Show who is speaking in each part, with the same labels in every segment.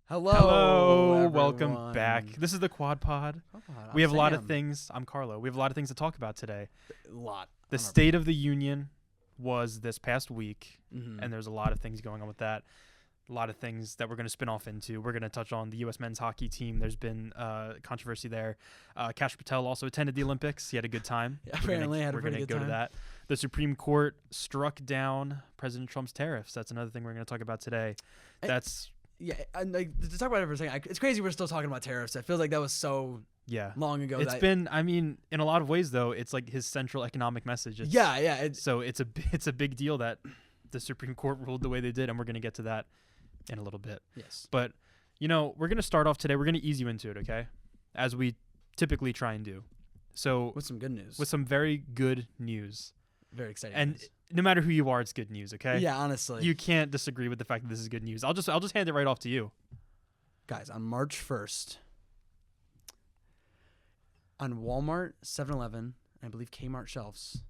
Speaker 1: Hello,
Speaker 2: welcome
Speaker 1: everyone.
Speaker 2: back. This is the Quad Pod. We have a lot of things. I'm Carlo. We have a lot of things to talk about today. The State of the Union was this past week, and there's a lot of things going on with that. A lot of things that we're going to spin off into. We're going to touch on the U.S. men's hockey team. There's been controversy there. Kash Patel also attended the Olympics. He had a good time.
Speaker 1: Yeah, apparently had a pretty good time.
Speaker 2: We're going to go to that. The Supreme Court struck down President Trump's tariffs. That's another thing we're going to talk about today.
Speaker 1: Yeah, and to talk about it for a second, it's crazy we're still talking about tariffs. I feel like that was so long ago.
Speaker 2: It's been, I mean, in a lot of ways, though, it's like his central economic message. So it's a big deal that the Supreme Court ruled the way they did, and we're going to get to that in a little bit.
Speaker 1: Yes.
Speaker 2: But, we're going to start off today. We're going to ease you into it, okay? As we typically try and do. So
Speaker 1: with some good news.
Speaker 2: With some very good news.
Speaker 1: Very exciting
Speaker 2: and
Speaker 1: news.
Speaker 2: No matter who you are, it's good news, okay?
Speaker 1: Yeah, honestly.
Speaker 2: You can't disagree with the fact that this is good news. I'll just hand it right off to you.
Speaker 1: Guys, on March 1st, on Walmart, 7-Eleven, I believe Kmart shelves,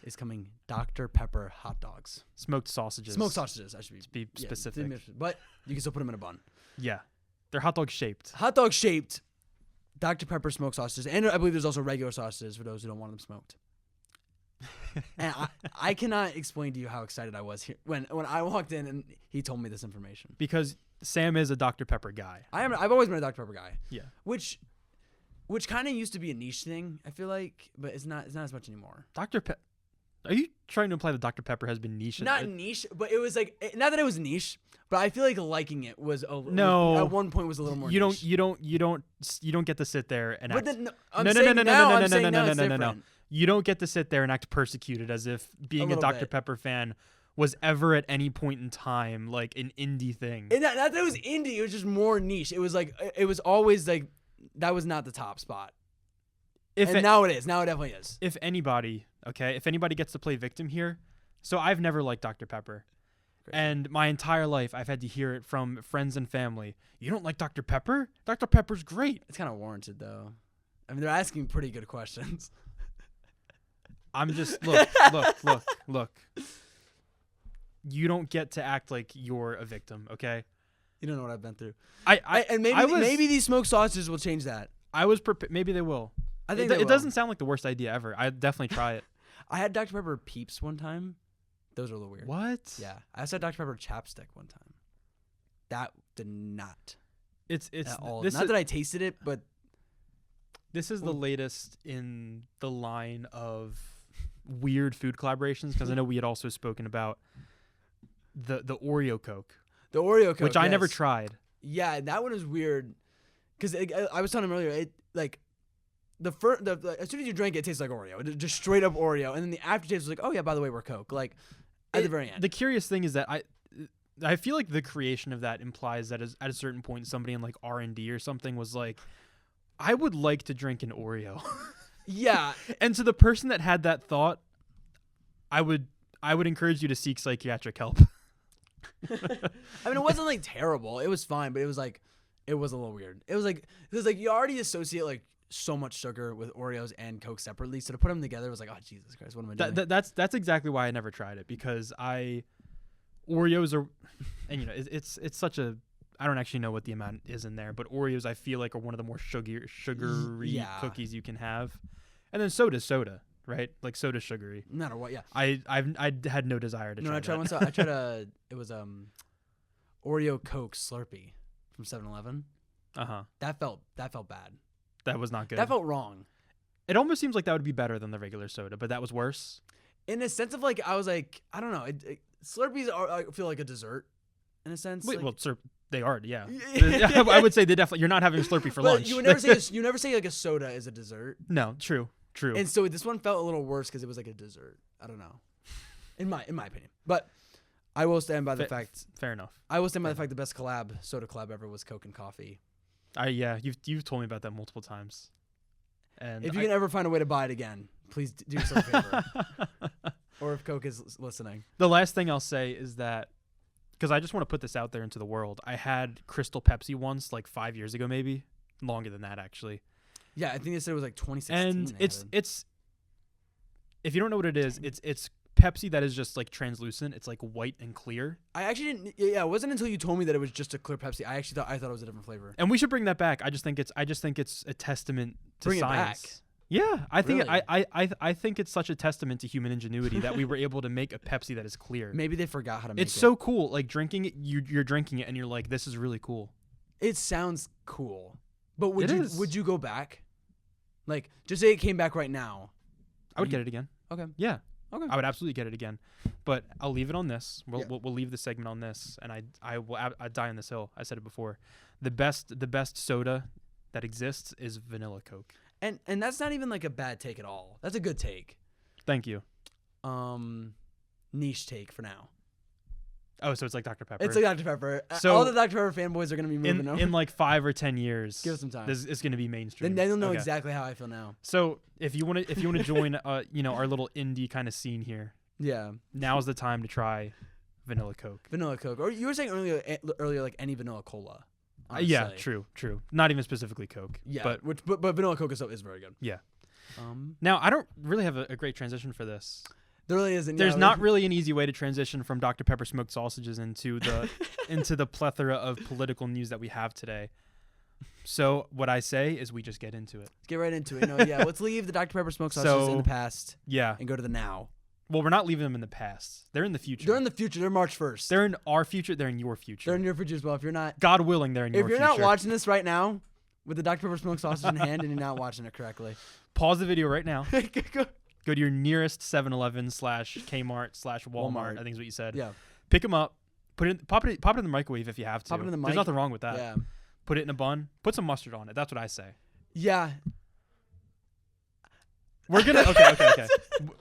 Speaker 1: is coming Dr. Pepper hot dogs.
Speaker 2: Smoked sausages.
Speaker 1: Smoked sausages, I should
Speaker 2: be specific.
Speaker 1: But you can still put them in a bun.
Speaker 2: Yeah. They're hot dog shaped.
Speaker 1: Hot dog shaped Dr. Pepper smoked sausages. And I believe there's also regular sausages for those who don't want them smoked. And I cannot explain to you how excited I was here when I walked in and he told me this information.
Speaker 2: Because Sam is a Dr. Pepper guy.
Speaker 1: I've always been a Dr. Pepper guy.
Speaker 2: Yeah.
Speaker 1: Which kind of used to be a niche thing, I feel like, but it's not as much anymore.
Speaker 2: Are you trying to imply that Dr. Pepper has been niche?
Speaker 1: Not niche, but it was like not that it was niche, but I feel like liking it was at one point was a little more.
Speaker 2: You
Speaker 1: niche.
Speaker 2: You don't get to sit there and act.
Speaker 1: No.
Speaker 2: You don't get to sit there and act persecuted as if being a Dr. Pepper fan was ever at any point in time like an indie thing.
Speaker 1: And not that it was indie, it was just more niche. It was like it was always like that was not the top spot. Now it is. Now it definitely is.
Speaker 2: If anybody gets to play victim here, so I've never liked Dr. Pepper. Great. And my entire life I've had to hear it from friends and family. You don't like Dr. Pepper? Dr. Pepper's great.
Speaker 1: It's kind of warranted though. I mean, they're asking pretty good questions.
Speaker 2: I'm just look. You don't get to act like you're a victim, okay?
Speaker 1: You don't know what I've been through.
Speaker 2: Maybe
Speaker 1: these smoked sausages will change that.
Speaker 2: I was maybe they will.
Speaker 1: I think
Speaker 2: it doesn't sound like the worst idea ever. I'd definitely try it.
Speaker 1: I had Dr. Pepper Peeps one time. Those are a little weird.
Speaker 2: What?
Speaker 1: Yeah. I also had Dr. Pepper Chapstick one time. That did not.
Speaker 2: It's
Speaker 1: at all. Not that I tasted it, but
Speaker 2: this is the latest in the line of weird food collaborations, because I know we had also spoken about the Oreo Coke.
Speaker 1: The Oreo Coke,
Speaker 2: which I never tried.
Speaker 1: Yeah, that one is weird. Because I was telling him earlier, as soon as you drink it, it tastes like Oreo. It just straight up Oreo. And then the aftertaste was like, oh yeah, by the way, we're Coke. Like at the very end.
Speaker 2: The curious thing is that I feel like the creation of that implies that at a certain point somebody in like R&D or something was like, I would like to drink an Oreo.
Speaker 1: Yeah.
Speaker 2: And to the person that had that thought, I would encourage you to seek psychiatric help.
Speaker 1: I mean, it wasn't like terrible. It was fine, but it was a little weird. It was like you already associate like so much sugar with Oreos and Coke separately, so to put them together was like, oh Jesus Christ, what am I doing?
Speaker 2: That's exactly why I never tried it, because Oreos are, and it's such a, I don't actually know what the amount is in there, but Oreos I feel like are one of the more sugary cookies you can have, and then soda, right? Like soda's sugary.
Speaker 1: No matter what, yeah.
Speaker 2: I had no desire to try.
Speaker 1: No, I tried once. I tried it was Oreo Coke Slurpee from 7-Eleven. That felt bad.
Speaker 2: That was not good.
Speaker 1: That felt wrong.
Speaker 2: It almost seems like that would be better than the regular soda, but that was worse.
Speaker 1: In a sense of like, I was like, I don't know. Slurpees I feel like a dessert, in a sense.
Speaker 2: Wait, well, they are, yeah. I would say they definitely. You're not having a Slurpee for lunch.
Speaker 1: You would never say like a soda is a dessert.
Speaker 2: No, true.
Speaker 1: And so this one felt a little worse because it was like a dessert. I don't know, in my opinion. But I will stand by the fact.
Speaker 2: Fair enough.
Speaker 1: I will stand by the fact the best soda collab ever was Coke and coffee.
Speaker 2: Yeah, you've told me about that multiple times. And
Speaker 1: if you can ever find a way to buy it again, please do yourself a favor. Or if Coke is listening.
Speaker 2: The last thing I'll say is that, because I just want to put this out there into the world, I had Crystal Pepsi once, like 5 years ago, maybe longer than that actually. Yeah,
Speaker 1: I think they said it was like 2016.
Speaker 2: And it's if you don't know what it is, it's Pepsi that is just like translucent. It's like white and clear.
Speaker 1: I actually didn't. Yeah, it wasn't until you told me that it was just a clear Pepsi. I thought it was a different flavor.
Speaker 2: And we should bring that back. I just think it's a testament to
Speaker 1: Bring
Speaker 2: science.
Speaker 1: it back.
Speaker 2: Yeah, I think
Speaker 1: Really?
Speaker 2: I think it's such a testament to human ingenuity that we were able to make a Pepsi that is clear.
Speaker 1: Maybe they forgot how to make it.
Speaker 2: It's so cool. Like drinking it, you're drinking it and you're like, this is really cool.
Speaker 1: It sounds cool, but would you go back? Like, just say it came back right now.
Speaker 2: I would get it again.
Speaker 1: Okay.
Speaker 2: Yeah.
Speaker 1: Okay.
Speaker 2: I would absolutely get it again, but I'll leave it on this. We'll leave the segment on this, and I die on this hill. I said it before. The best soda that exists is vanilla Coke.
Speaker 1: And that's not even like a bad take at all. That's a good take.
Speaker 2: Thank you.
Speaker 1: Niche take for now.
Speaker 2: Oh, so it's like Dr. Pepper.
Speaker 1: It's like Dr. Pepper.
Speaker 2: So
Speaker 1: all the Dr. Pepper fanboys are gonna be moving over.
Speaker 2: in like 5 or 10 years.
Speaker 1: Give us some time.
Speaker 2: It's gonna be mainstream.
Speaker 1: Then they'll know exactly how I feel now.
Speaker 2: So if you want to join our little indie kind of scene here.
Speaker 1: Yeah.
Speaker 2: Now's the time to try vanilla Coke.
Speaker 1: Vanilla Coke, or you were saying earlier like any vanilla cola.
Speaker 2: Yeah, true. Not even specifically Coke.
Speaker 1: Yeah, but vanilla Coke is very good.
Speaker 2: Yeah. Now I don't really have a great transition for this.
Speaker 1: There really isn't.
Speaker 2: There's not really an easy way to transition from Dr. Pepper smoked sausages into the plethora of political news that we have today. So what I say is we just get into it.
Speaker 1: Let's get right into it. Let's leave the Dr. Pepper smoked sausages in the past.
Speaker 2: Yeah.
Speaker 1: And go to the now.
Speaker 2: Well, we're not leaving them in the past. They're in the future.
Speaker 1: They're in the future. They're March 1st.
Speaker 2: They're in our future. They're in your future.
Speaker 1: They're in your future as well. If you're not,
Speaker 2: God willing, they're in your future.
Speaker 1: If you're not watching this right now with the Dr. Pepper smoked sausage in hand and you're not watching it correctly,
Speaker 2: pause the video right now. Go to your nearest 7-Eleven / Kmart / Walmart. I think is what you said.
Speaker 1: Yeah.
Speaker 2: Pick them up. Pop it in the microwave if you have to.
Speaker 1: Pop it in the mic.
Speaker 2: There's nothing wrong with that.
Speaker 1: Yeah.
Speaker 2: Put it in a bun. Put some mustard on it. That's what I say.
Speaker 1: Yeah.
Speaker 2: We're gonna okay.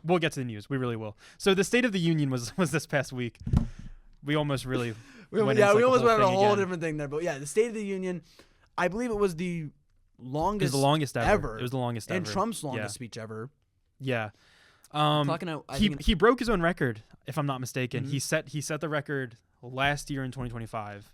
Speaker 2: We'll get to the news. We really will. So the State of the Union was this past week. We almost really
Speaker 1: we almost went on a whole different thing there. But yeah, the State of the Union, I believe it was the longest.
Speaker 2: It was the longest ever.
Speaker 1: It
Speaker 2: was the longest ever.
Speaker 1: And Trump's longest speech ever.
Speaker 2: Yeah. He broke his own record, if I'm not mistaken.
Speaker 1: Mm-hmm.
Speaker 2: He set the record last year in 2025,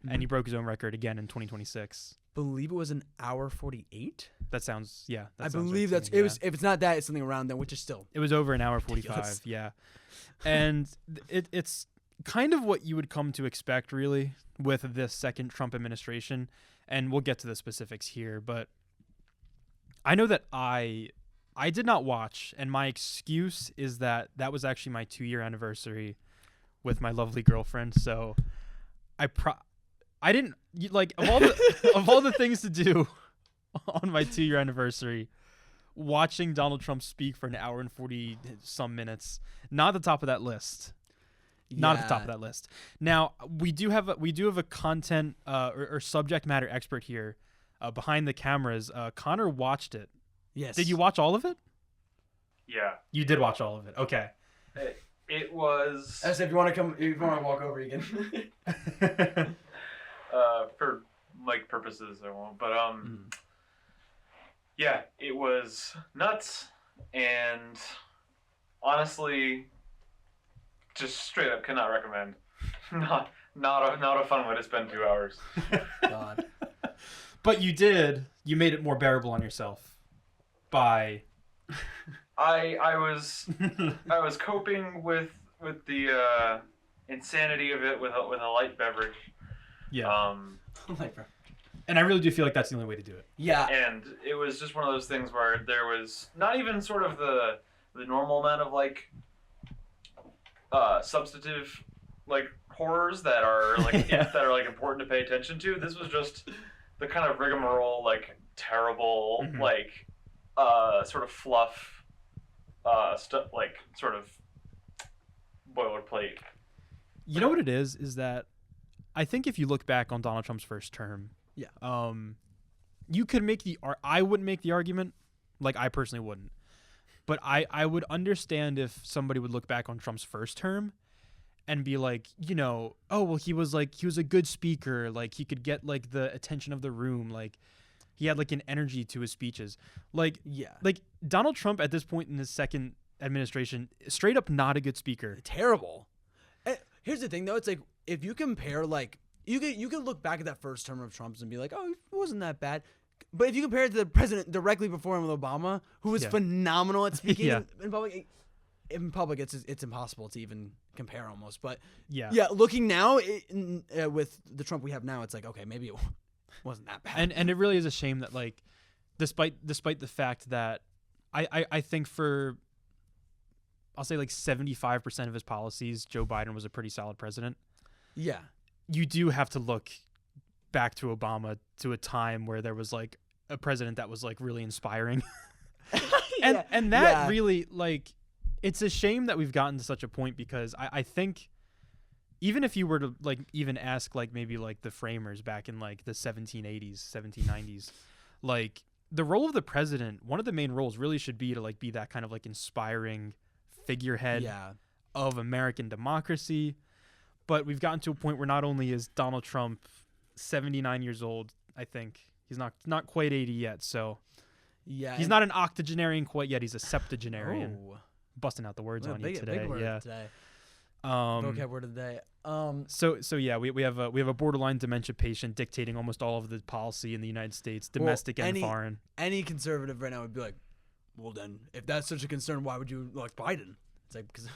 Speaker 2: and he broke his own record again in 2026.
Speaker 1: Believe it was an hour 48.
Speaker 2: That sounds
Speaker 1: I believe that's it was. If it's not that, it's something around then, which is still.
Speaker 2: It was over an hour 45. Yeah, and it's kind of what you would come to expect, really, with this second Trump administration. And we'll get to the specifics here, but I know that I did not watch, and my excuse is that was actually my 2-year anniversary with my lovely girlfriend. So I didn't like of all the things to do on my 2-year anniversary, watching Donald Trump speak for an hour and 40 some minutes, not at the top of that list. Not at the top of that list. Now we do have a content or subject matter expert here behind the cameras. Connor watched it.
Speaker 1: Yes.
Speaker 2: Did you watch all of it?
Speaker 3: Yeah.
Speaker 2: You did watch all of it. Okay.
Speaker 3: It was.
Speaker 1: As if you want to walk over, you can.
Speaker 3: For mic purposes, I won't. But yeah, it was nuts, and honestly, just straight up cannot recommend. Not a fun way to spend 2 hours.
Speaker 1: God.
Speaker 2: But you made it more bearable on yourself by.
Speaker 3: I was coping with the insanity of it with a light beverage.
Speaker 2: Yeah. And I really do feel like that's the only way to do it.
Speaker 1: Yeah.
Speaker 3: And it was just one of those things where there was not even sort of the normal amount of like substantive like horrors that are like that are like important to pay attention to. This was just the kind of rigmarole, like terrible like sort of fluff stuff, like sort of boilerplate.
Speaker 2: You know what it is that I think if you look back on Donald Trump's first term, you could make I wouldn't make the argument, like I personally wouldn't, but I would understand if somebody would look back on Trump's first term and be like, oh well, he was a good speaker, like he could get like the attention of the room, like he had like an energy to his speeches, like Donald Trump at this point in his second administration, straight up not a good speaker.
Speaker 1: Terrible. Here's the thing though, it's like if you compare like you can look back at that first term of Trump's and be like, oh, it wasn't that bad. But if you compare it to the president directly before him with Obama, who was phenomenal at speaking in public, in public, it's impossible to even compare almost. But
Speaker 2: yeah,
Speaker 1: looking now with the Trump we have now, it's like, okay, maybe it wasn't that bad.
Speaker 2: And it really is a shame that, like, despite the fact that I think for, I'll say like 75% of his policies, Joe Biden was a pretty solid president.
Speaker 1: Yeah.
Speaker 2: You do have to look back to Obama, to a time where there was like a president that was like really inspiring. and that really, like, it's a shame that we've gotten to such a point, because I think even if you were to like even ask like maybe like the framers back in like the 1780s, 1790s, like the role of the president, one of the main roles really should be to like be that kind of like inspiring figurehead of American democracy. But we've gotten to a point where not only is Donald Trump 79 years old, I think he's not quite 80 yet, so he's not an octogenarian quite yet. He's a septuagenarian. Oh. Busting out the words on you today.
Speaker 1: Big word today. Vocab word of the day.
Speaker 2: So yeah, we have a borderline dementia patient dictating almost all of the policy in the United States, domestic and foreign.
Speaker 1: Any conservative right now would be like, well then, if that's such a concern, why would you elect Biden? It's like, because.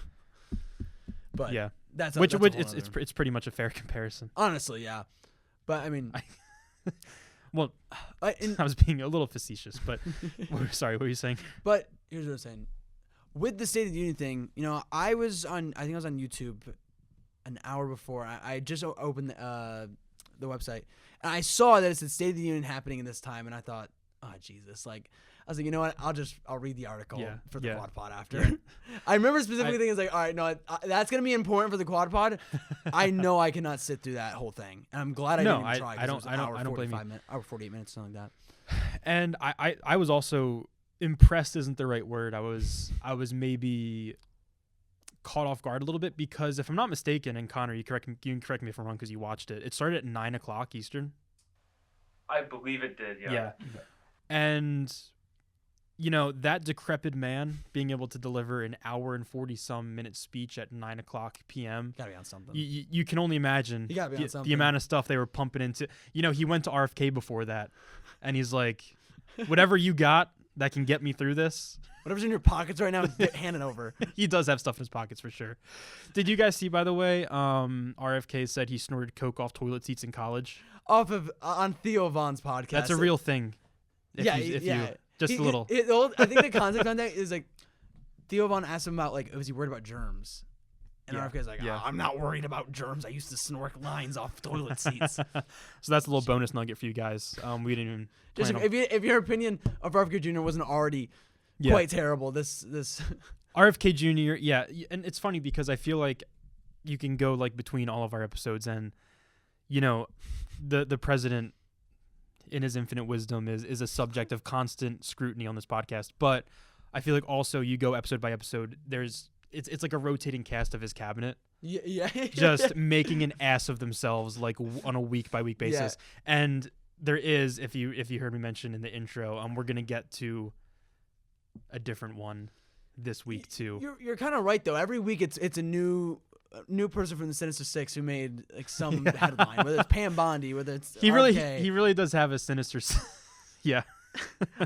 Speaker 1: But yeah, that's
Speaker 2: it's pretty much a fair comparison.
Speaker 1: Honestly, yeah. But I mean,
Speaker 2: well, I was being a little facetious, but sorry, what were you saying?
Speaker 1: But here's what I'm saying. With the State of the Union thing, I think I was on YouTube an hour before. I just opened the website, and I saw that it said State of the Union happening in this time, and I thought, oh Jesus, like, I was like, you know what? I'll read the article for the quad pod after. Yeah. I remember specifically thinking, like, all right, no, that's gonna be important for the quad pod. I know I cannot sit through that whole thing, and I'm glad I didn't even try. I don't blame you. Hour 48 minutes, something like that.
Speaker 2: And I was also impressed isn't the right word. I was maybe caught off guard a little bit, because if I'm not mistaken, and Connor, you can correct me if I'm wrong because you watched it. It started at 9:00 Eastern.
Speaker 3: I believe it did. Yeah.
Speaker 2: And that decrepit man being able to deliver an hour and 40-some minute speech at 9:00 p.m.
Speaker 1: Gotta be on something.
Speaker 2: You can only imagine the amount of stuff they were pumping into. He went to RFK before that, and he's like, whatever you got that can get me through this.
Speaker 1: Whatever's in your pockets right now, hand it over.
Speaker 2: He does have stuff in his pockets for sure. Did you guys see, by the way, RFK said he snorted coke off toilet seats in college?
Speaker 1: On Theo Vaughn's podcast.
Speaker 2: That's a real thing. Just a little.
Speaker 1: I think the context on that is like, Theo Vaughn asked him about, like, was he worried about germs? And RFK's like, I'm not worried about germs. I used to snort lines off toilet seats.
Speaker 2: So that's a little bonus nugget for you guys. We didn't even.
Speaker 1: Just if your opinion of RFK Jr. wasn't already quite terrible, this
Speaker 2: RFK Jr. And it's funny because I feel like you can go like between all of our episodes, and the president, in his infinite wisdom, is a subject of constant scrutiny on this podcast. But I feel like also you go episode by episode, it's like a rotating cast of his cabinet. Just making an ass of themselves, like, on a week by week basis. And there is, if you heard me mention in the intro, we're gonna get to a different one this week too.
Speaker 1: You're kind of right though. Every week it's a new person from the Sinister Six who made like some headline, whether it's Pam Bondi, whether it's
Speaker 2: he really does have a sinister. Yeah.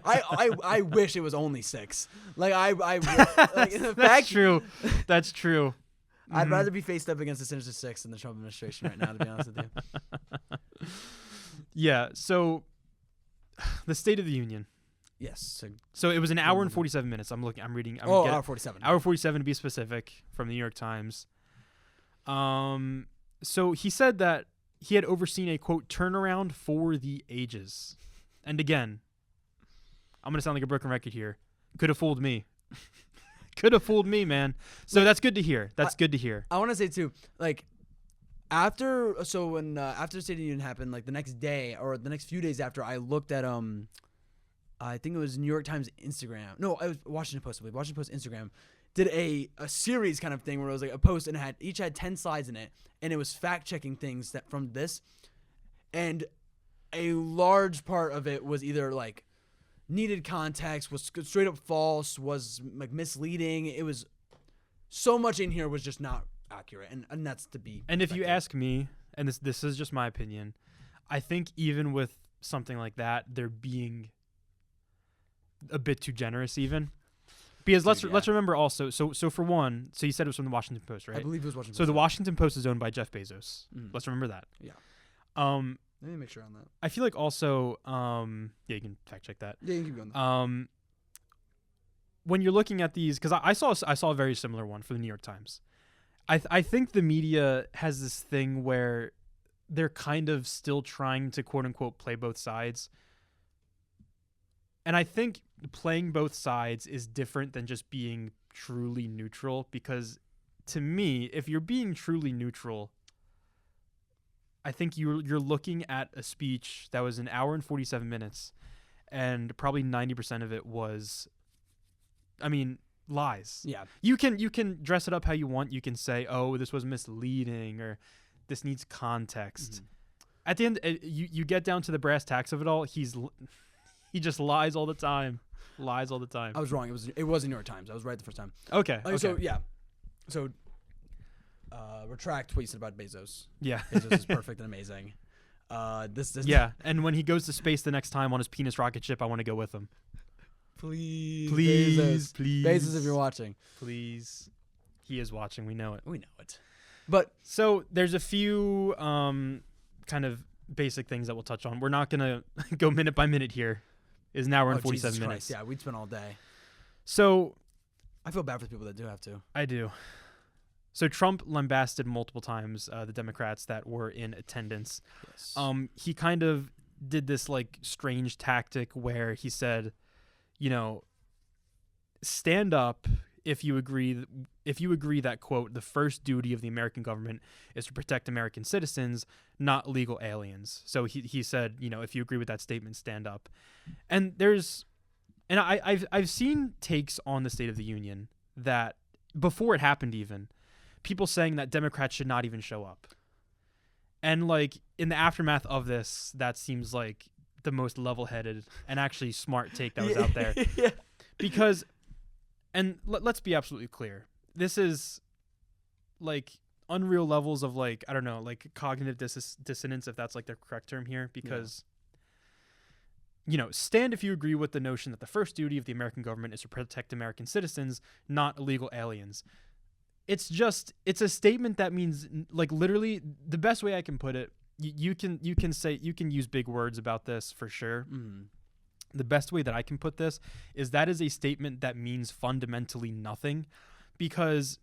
Speaker 1: I wish it was only 6. Like
Speaker 2: That's true. That's true.
Speaker 1: I'd rather be faced up against the Sinister Six than the Trump administration right now, to be honest with you.
Speaker 2: Yeah. So, the State of the Union.
Speaker 1: Yes.
Speaker 2: So it was an hour and 47 minutes. I'm reading.
Speaker 1: Hour 47.
Speaker 2: Hour 47 to be specific, from the New York Times. So he said that he had overseen a, quote, turnaround for the ages. And again, I'm going to sound like a broken record here. Could have fooled me. Could have fooled me, man. So that's good to hear. Good to hear.
Speaker 1: I want to say, too, like, after the State of the Union happened, like, the next day or the next few days after, I looked at, I think it was New York Times Instagram. No, it was Washington Post, I believe. Washington Post Instagram did a series kind of thing where it was like a post and each had 10 slides in it, and it was fact-checking things that from this. And a large part of it was either, like, needed context, was straight up false, was like misleading. It was so much in here was just not accurate, and that's to be.
Speaker 2: And if you ask me, and this is just my opinion, I think even with something like that, they're being a bit too generous even, Because let's remember also. So for one, so you said it was from the Washington Post, right?
Speaker 1: I believe it was Washington Post.
Speaker 2: So the Washington Post is owned by Jeff Bezos. Let's remember that.
Speaker 1: Yeah.
Speaker 2: Let
Speaker 1: me make sure on that.
Speaker 2: I feel like also, you can fact check that.
Speaker 1: Yeah, you can keep going.
Speaker 2: When you're looking at these, because I saw a very similar one for the New York Times. I think the media has this thing where they're kind of still trying to quote unquote play both sides. And I think playing both sides is different than just being truly neutral, because to me, if you're being truly neutral, I think you're looking at a speech that was an hour and 47 minutes, and probably 90% of it was, lies.
Speaker 1: Yeah.
Speaker 2: You can dress it up how you want. You can say, oh, this was misleading, or this needs context. At the end, you get down to the brass tacks of it all. He just lies all the time. I
Speaker 1: was wrong. It was the New York Times. I was right the first time.
Speaker 2: Okay.
Speaker 1: So yeah. So retract what you said about Bezos.
Speaker 2: Yeah.
Speaker 1: Bezos is perfect and amazing. This
Speaker 2: yeah. And when he goes to space the next time on his penis rocket ship, I want to go with him.
Speaker 1: Please,
Speaker 2: Bezos,
Speaker 1: if you're watching,
Speaker 2: please. He is watching. We know it.
Speaker 1: But
Speaker 2: so there's a few kind of basic things that we'll touch on. We're not gonna go minute by minute here. Is an hour and 47 minutes.
Speaker 1: Yeah, we'd spend all day.
Speaker 2: So
Speaker 1: I feel bad for the people that do have to.
Speaker 2: I do. So Trump lambasted multiple times the Democrats that were in attendance.
Speaker 1: Yes.
Speaker 2: He kind of did this like strange tactic where he said, stand up if you agree that, quote, the first duty of the American government is to protect American citizens, not illegal aliens. So he said, if you agree with that statement, stand up. And I've seen takes on the State of the Union that before it happened, even people saying that Democrats should not even show up. And like in the aftermath of this, that seems like the most level-headed and actually smart take that was out there.
Speaker 1: Yeah.
Speaker 2: Because, and let's be absolutely clear, this is like unreal levels of like, I don't know, like cognitive dissonance, if that's like the correct term here, because, stand if you agree with the notion that the first duty of the American government is to protect American citizens, not illegal aliens. It's a statement that means, like, literally the best way I can put it, you can use big words about this for sure. The best way that I can put this is that is a statement that means fundamentally nothing, because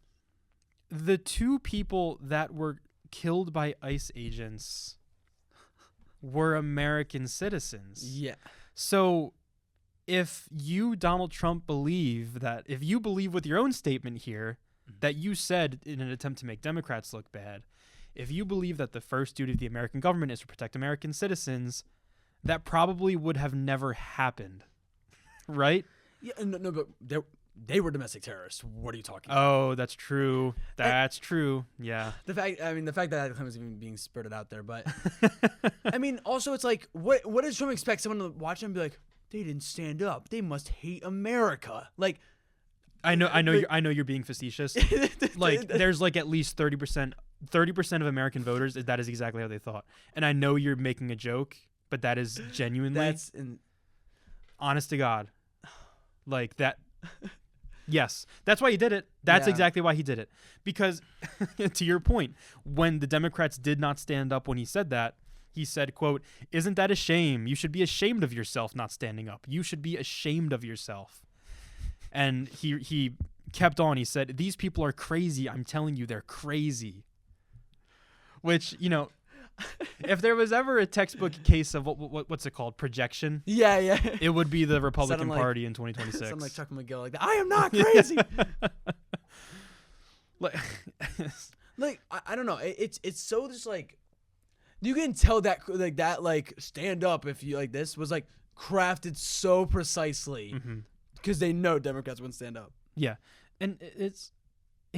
Speaker 2: the two people that were killed by ICE agents were American citizens.
Speaker 1: Yeah.
Speaker 2: So if you, Donald Trump, if you believe with your own statement here that you said in an attempt to make Democrats look bad, if you believe that the first duty of the American government is to protect American citizens, that probably would have never happened, right?
Speaker 1: Yeah, no, but they were domestic terrorists. What are you talking
Speaker 2: about? Oh, that's true. That's true. Yeah.
Speaker 1: The fact that claim is even being spurted out there, but also it's like, what does Trump expect someone to watch him and be like, they didn't stand up, they must hate America? Like,
Speaker 2: I know you're being facetious. Like, there's like at least 30% of American voters, that is exactly how they thought. And I know you're making a joke, but that is genuinely, honest to God, like that. Yes, that's why he did it. That's exactly why he did it. Because to your point, when the Democrats did not stand up when he said that, he said, quote, "Isn't that a shame? You should be ashamed of yourself not standing up. You should be ashamed of yourself." And he kept on. He said, "These people are crazy. I'm telling you, they're crazy." Which, if there was ever a textbook case of what's it called, projection, it would be the Republican Party in 2026.
Speaker 1: Something like Chuck McGill, like, I am not crazy. like I don't know. It's so just like, you can tell that like stand up, if you like, this was like crafted so precisely because they know Democrats wouldn't stand up.
Speaker 2: Yeah, and it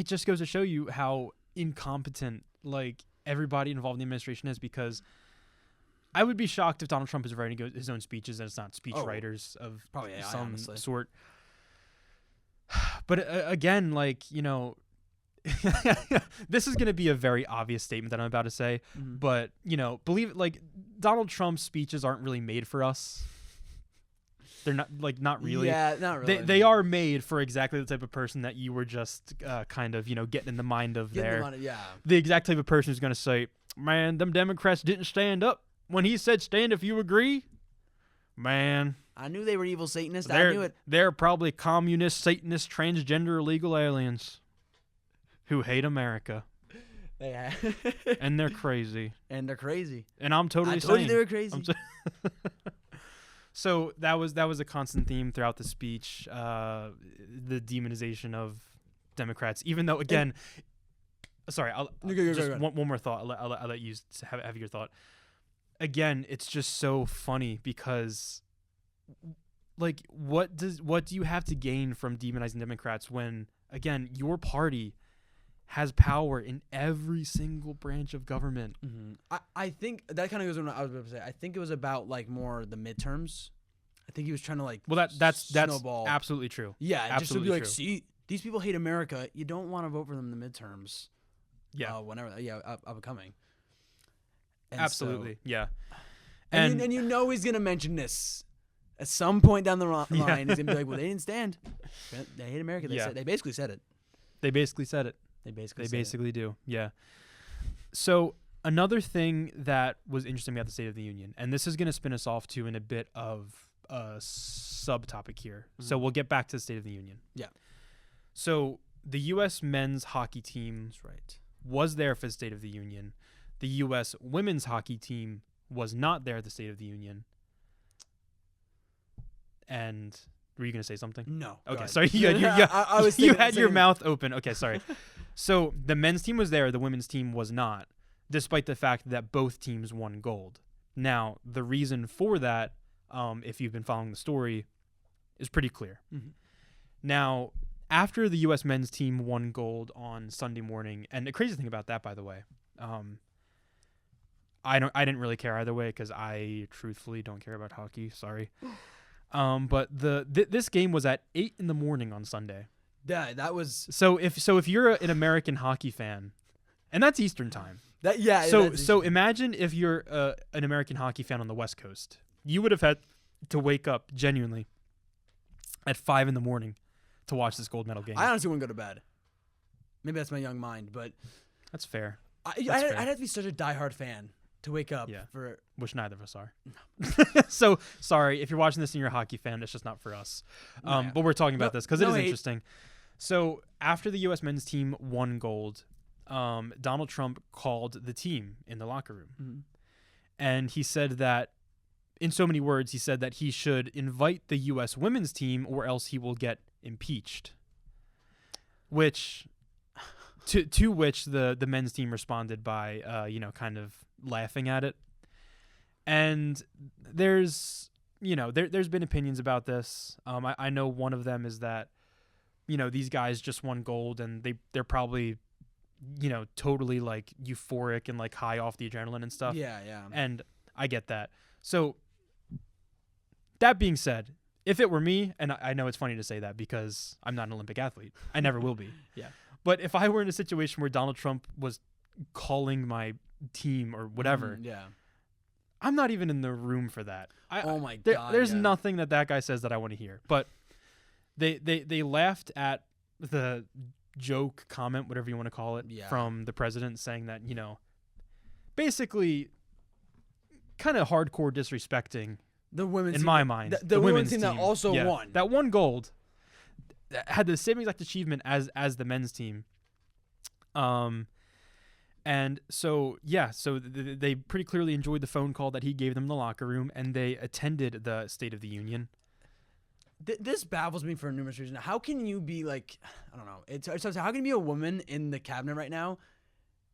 Speaker 2: just goes to show you how incompetent like everybody involved in the administration is, because I would be shocked if Donald Trump is writing his own speeches and it's not speech writers of some sort. But again, like, this is going to be a very obvious statement that I'm about to say, but, believe it, like, Donald Trump's speeches aren't really made for us. They're not really.
Speaker 1: Yeah, not really.
Speaker 2: They are made for exactly the type of person that you were just kind of getting in the mind of there. The exact type of person who's going to say, man, them Democrats didn't stand up when he said stand if you agree. Man,
Speaker 1: I knew they were evil Satanists. I knew it.
Speaker 2: They're probably communist, Satanist, transgender, illegal aliens who hate America. And they're crazy.
Speaker 1: And
Speaker 2: I'm totally
Speaker 1: I
Speaker 2: saying
Speaker 1: told you they were crazy.
Speaker 2: So that was a constant theme throughout the speech, the demonization of Democrats. Even though, again, one more thought. I'll let you have your thought. Again, it's just so funny because, like, what do you have to gain from demonizing Democrats when, again, your party has power in every single branch of government?
Speaker 1: Mm-hmm. I think that kind of goes on what I was about to say. I think it was about more the midterms. I think he was trying to
Speaker 2: that's
Speaker 1: snowball.
Speaker 2: Absolutely true.
Speaker 1: Yeah,
Speaker 2: absolutely
Speaker 1: just to be see, these people hate America. You don't want to vote for them in the midterms.
Speaker 2: Yeah,
Speaker 1: whenever upcoming. And
Speaker 2: absolutely, yeah.
Speaker 1: And he's gonna mention this at some point down the line. He's gonna be like, "Well, they didn't stand. They hate America." They basically said it.
Speaker 2: They basically do. Yeah. So another thing that was interesting about the State of the Union, and this is going to spin us off to in a bit of a subtopic here. Mm-hmm. So we'll get back to the State of the Union.
Speaker 1: Yeah.
Speaker 2: So the U.S. men's hockey team was there for the State of the Union. The U.S. women's hockey team was not there at the State of the Union. And were you going to say something?
Speaker 1: No.
Speaker 2: Okay, sorry. You had your mouth open. Okay, sorry. So the men's team was there. The women's team was not, despite the fact that both teams won gold. Now, the reason for that, if you've been following the story, is pretty clear. Mm-hmm. Now, after the U.S. men's team won gold on Sunday morning, and the crazy thing about that, by the way, I didn't really care either way because I truthfully don't care about hockey. Sorry. But this game was at 8 a.m. on Sunday.
Speaker 1: Yeah, that was
Speaker 2: so. If you're an American hockey fan, and that's Eastern time. So imagine if you're an American hockey fan on the West Coast, you would have had to wake up genuinely at 5 a.m. to watch this gold medal game.
Speaker 1: I honestly wouldn't go to bed. Maybe that's my young mind, but
Speaker 2: that's fair.
Speaker 1: I'd have to be such a diehard fan to wake up for,
Speaker 2: which neither of us are. No. So sorry if you're watching this and you're a hockey fan, it's just not for us. But we're talking about this because it is interesting. So after the U.S. men's team won gold, Donald Trump called the team in the locker room, mm-hmm. and he said that, in so many words, he said that he should invite the U.S. women's team or else he will get impeached. Which, to which the men's team responded by, kind of laughing at it. And there's been opinions about this. I know one of them is that, these guys just won gold and they're probably, totally like euphoric and like high off the adrenaline and stuff.
Speaker 1: Yeah.
Speaker 2: And I get that. So that being said, if it were me, and I know it's funny to say that because I'm not an Olympic athlete, I never will be.
Speaker 1: Yeah.
Speaker 2: But if I were in a situation where Donald Trump was calling my team or whatever, I'm not even in the room for that.
Speaker 1: Oh my God.
Speaker 2: There's nothing that guy says that I want to hear. But they laughed at the joke comment, whatever you want to call it, from the president saying that, basically kind of hardcore disrespecting
Speaker 1: the women's
Speaker 2: in my mind.
Speaker 1: The women's team that also won.
Speaker 2: That won gold. That had the same exact achievement as the men's team. And so they pretty clearly enjoyed the phone call that he gave them in the locker room, and they attended the State of the Union.
Speaker 1: This baffles me for numerous reasons. How can you be like, I don't know. How can you be a woman in the cabinet right now,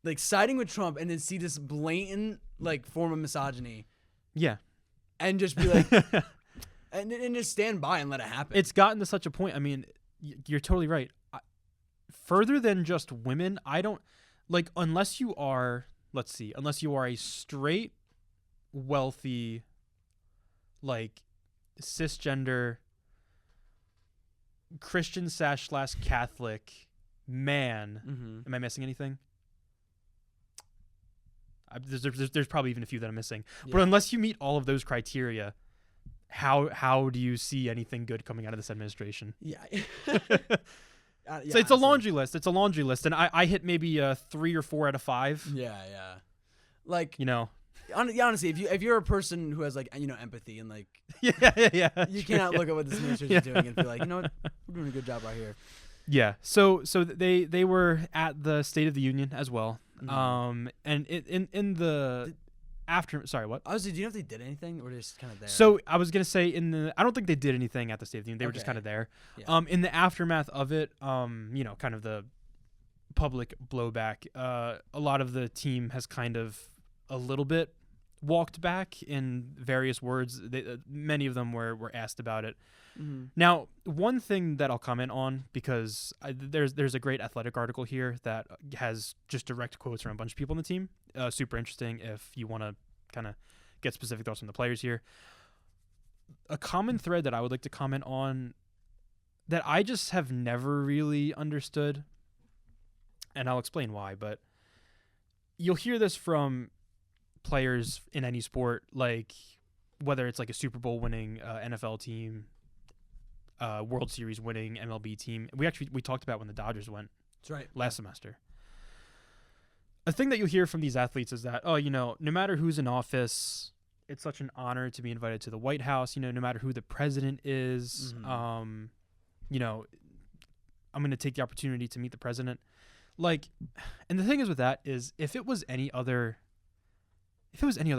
Speaker 1: like siding with Trump, and then see this blatant like form of misogyny?
Speaker 2: Yeah. And
Speaker 1: just be like, and just stand by and let it happen.
Speaker 2: It's gotten to such a point. I mean, you're totally right. Further than just women, I don't like unless you are a straight, wealthy, like cisgender Christian / Catholic man. Mm-hmm. Am I missing anything? There's probably even a few that I'm missing. Yeah. But unless you meet all of those criteria, how do you see anything good coming out of this administration?
Speaker 1: Yeah.
Speaker 2: So it's a laundry list. It's a laundry list, and I hit maybe 3 or 4 out of 5.
Speaker 1: Yeah. Like,
Speaker 2: honestly,
Speaker 1: if you're a person who has like empathy and like
Speaker 2: yeah,
Speaker 1: you cannot look at what this administration is doing and feel like, you know what, we're doing a good job out here.
Speaker 2: Yeah. So they were at the State of the Union as well.
Speaker 1: Mm-hmm.
Speaker 2: And in the after, sorry, what?
Speaker 1: Honestly, do you know if they did anything or were they just kind of there?
Speaker 2: So I was gonna say I don't think they did anything at the State of the Union. They were just kind of there.
Speaker 1: Yeah.
Speaker 2: In the aftermath of it, kind of the public blowback, a lot of the team has kind of a little bit walked back in various words. Many of them were asked about it.
Speaker 1: Mm-hmm.
Speaker 2: Now, one thing that I'll comment on, because there's a great Athletic article here that has just direct quotes from a bunch of people on the team. Super interesting if you want to kind of get specific thoughts from the players here. A common thread that I would like to comment on that I just have never really understood, and I'll explain why, but you'll hear this from players in any sport, like whether it's like a Super Bowl winning NFL team, World Series winning MLB team. We talked about when the Dodgers went.
Speaker 1: That's right.
Speaker 2: Last semester. A thing that you'll hear from these athletes is that, no matter who's in office, it's such an honor to be invited to the White House. No matter who the president is,
Speaker 1: Mm-hmm.
Speaker 2: I'm going to take the opportunity to meet the president. Like, and the thing is with that is if it was any other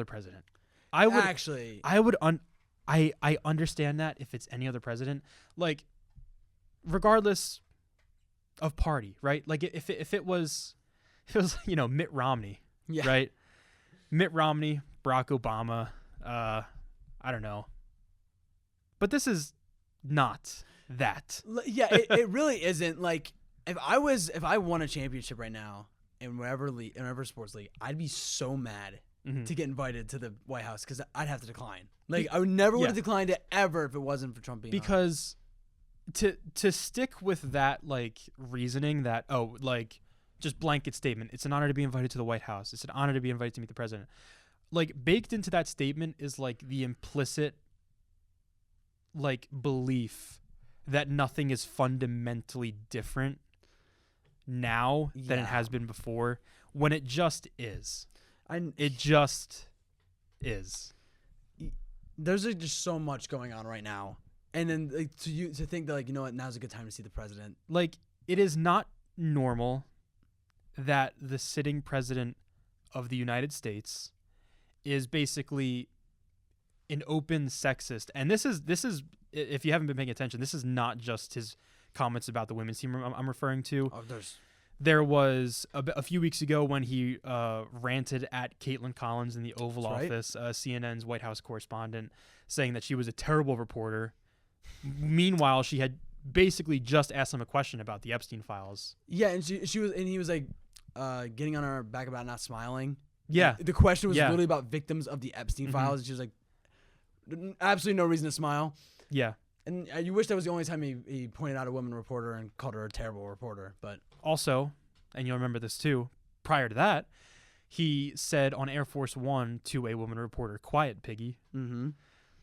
Speaker 2: president, I understand that if it's any other president, like regardless of party, right? Like if it was Mitt Romney,
Speaker 1: Yeah.
Speaker 2: right? Mitt Romney, Barack Obama, I don't know. But this is not that.
Speaker 1: Yeah, it really isn't. Like if I won a championship right now in whatever sports league, I'd be so mad to get invited to the White House because I'd have to decline. Like I would never would have declined it ever if it wasn't for Trump being
Speaker 2: because to stick with that like reasoning that just blanket statement, it's an honor to be invited to the White House, it's an honor to be invited to meet the president. Like baked into that statement is like the implicit like belief that nothing is fundamentally different now than it has been before, when it just is. It just is.
Speaker 1: There's just so much going on right now, and then like, to think that now's a good time to see the president.
Speaker 2: Like it is not normal that the sitting president of the United States is basically an open sexist, and this is if you haven't been paying attention, this is not just his comments about the women's team I'm referring to. There was a few weeks ago when he ranted at Caitlin Collins in the Oval Office, CNN's White House correspondent, saying that she was a terrible reporter. Meanwhile, she had basically just asked him a question about the Epstein files.
Speaker 1: Yeah, and he was like getting on her back about not smiling.
Speaker 2: Yeah,
Speaker 1: and the question was literally about victims of the Epstein files. And she was like, absolutely no reason to smile.
Speaker 2: Yeah.
Speaker 1: And you wish that was the only time he pointed out a woman reporter and called her a terrible reporter. But
Speaker 2: also, and you'll remember this too, prior to that, he said on Air Force One to a woman reporter, "Quiet, piggy."
Speaker 1: Mm-hmm.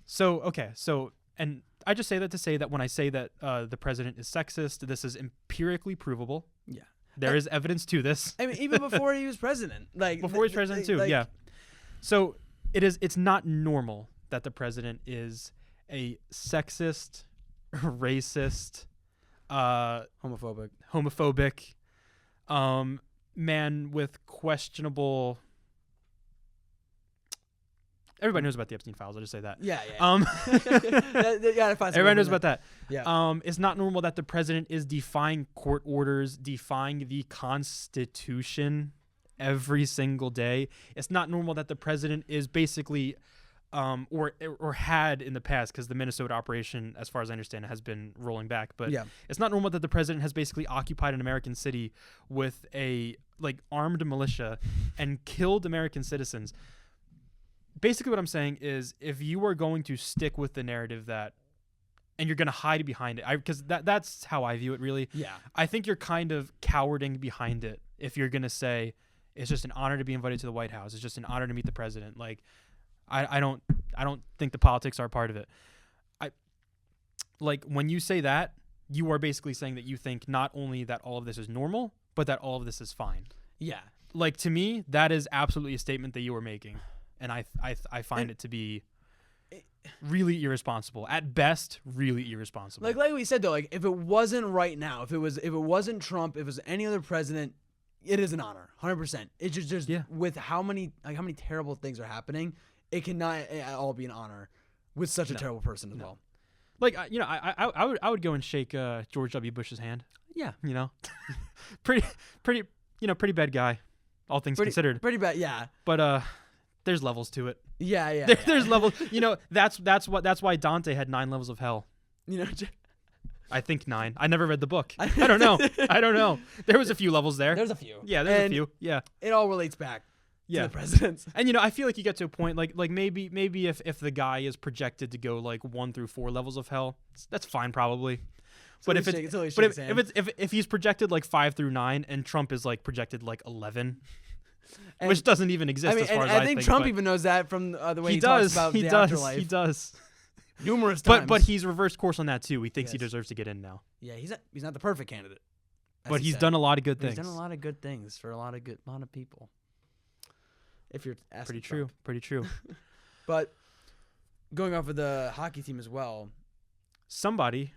Speaker 2: So, and I just say that to say that when I say that the president is sexist, this is empirically provable.
Speaker 1: Yeah.
Speaker 2: There is evidence to this.
Speaker 1: I mean, even before he was president.
Speaker 2: Before he was president too, yeah. So it's not normal that the president is a sexist, racist, homophobic, man with questionable. Everybody knows about the Epstein files. I'll just say that.
Speaker 1: Yeah.
Speaker 2: Everybody knows about that.
Speaker 1: Yeah.
Speaker 2: It's not normal that the president is defying court orders, defying the Constitution every single day. It's not normal that the president is basically, or had in the past, because the Minnesota operation, as far as I understand, has been rolling back. But it's not normal that the president has basically occupied an American city with a armed militia and killed American citizens. Basically what I'm saying is if you are going to stick with the narrative that, and you're going to hide behind it, because that's how I view it really.
Speaker 1: Yeah.
Speaker 2: I think you're kind of cowarding behind it if you're going to say it's just an honor to be invited to the White House. It's just an honor to meet the president. Like, I don't think the politics are a part of it. like when you say that, you are basically saying that you think not only that all of this is normal, but that all of this is fine.
Speaker 1: Yeah.
Speaker 2: Like, to me, that is absolutely a statement that you are making, and I find it to be really irresponsible. At best, really irresponsible.
Speaker 1: Like we said though, like if it wasn't right now, if it wasn't Trump, if it was any other president, it is an honor, 100%. It's just with how many terrible things are happening, it cannot at all be an honor with such a terrible person as well.
Speaker 2: Like, I would go and shake George W. Bush's hand.
Speaker 1: Yeah.
Speaker 2: Pretty bad guy, all things considered.
Speaker 1: Pretty bad, yeah.
Speaker 2: But there's levels to it.
Speaker 1: Yeah.
Speaker 2: There's levels. That's why Dante had 9 levels of hell. I think 9. I never read the book. I don't know. There was a few levels there.
Speaker 1: There's a few.
Speaker 2: Yeah, there's a few. Yeah.
Speaker 1: It all relates back to the presidents.
Speaker 2: And I feel like you get to a point like maybe if the guy is projected to go like 1 through 4 levels of hell, that's fine probably. But if he's projected like 5 through 9 and Trump is like projected like 11, which doesn't even exist as far as I think.
Speaker 1: Trump even knows that from the way he talks about the afterlife.
Speaker 2: He does.
Speaker 1: Numerous times.
Speaker 2: But he's reversed course on that too. He thinks he deserves to get in now.
Speaker 1: Yeah, he's not the perfect candidate.
Speaker 2: But he's done a lot of good things.
Speaker 1: He's done a lot of good things for a lot of people. If you're asking
Speaker 2: Pretty true.
Speaker 1: But going off of the hockey team as well,
Speaker 2: somebody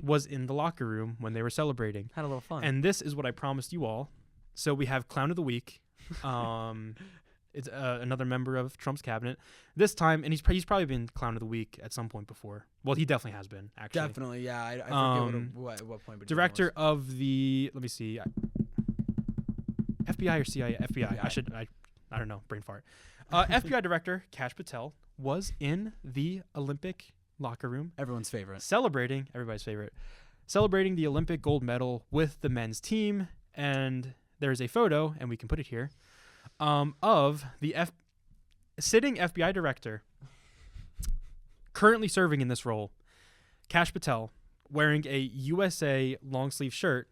Speaker 2: was in the locker room when they were celebrating.
Speaker 1: Had a little fun.
Speaker 2: And this is what I promised you all. So we have Clown of the Week. It's another member of Trump's cabinet. This time, and he's probably been Clown of the Week at some point before. Well, he definitely has been, actually.
Speaker 1: Definitely, yeah. I forget what point. But
Speaker 2: director of the, let me see, FBI or CIA? FBI. I don't know, brain fart. FBI director Kash Patel was in the Olympic locker room.
Speaker 1: Everyone's favorite.
Speaker 2: Everybody's favorite. Celebrating the Olympic gold medal with the men's team. And there's a photo, and we can put it here, of the sitting FBI director currently serving in this role, Kash Patel, wearing a USA long sleeve shirt,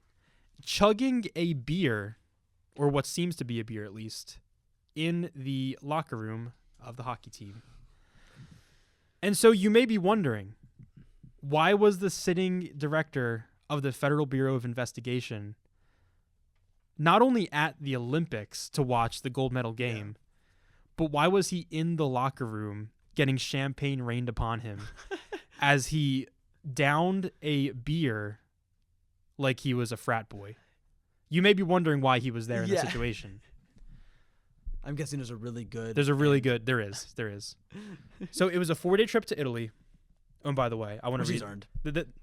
Speaker 2: chugging a beer, or what seems to be a beer at least, in the locker room of the hockey team. And so you may be wondering, why was the sitting director of the Federal Bureau of Investigation not only at the Olympics to watch the gold medal game, but why was he in the locker room getting champagne rained upon him as he downed a beer like he was a frat boy? You may be wondering why he was there in the situation.
Speaker 1: I'm guessing there is. So it was a 4-day trip to Italy. Oh, and by the way, I want to read.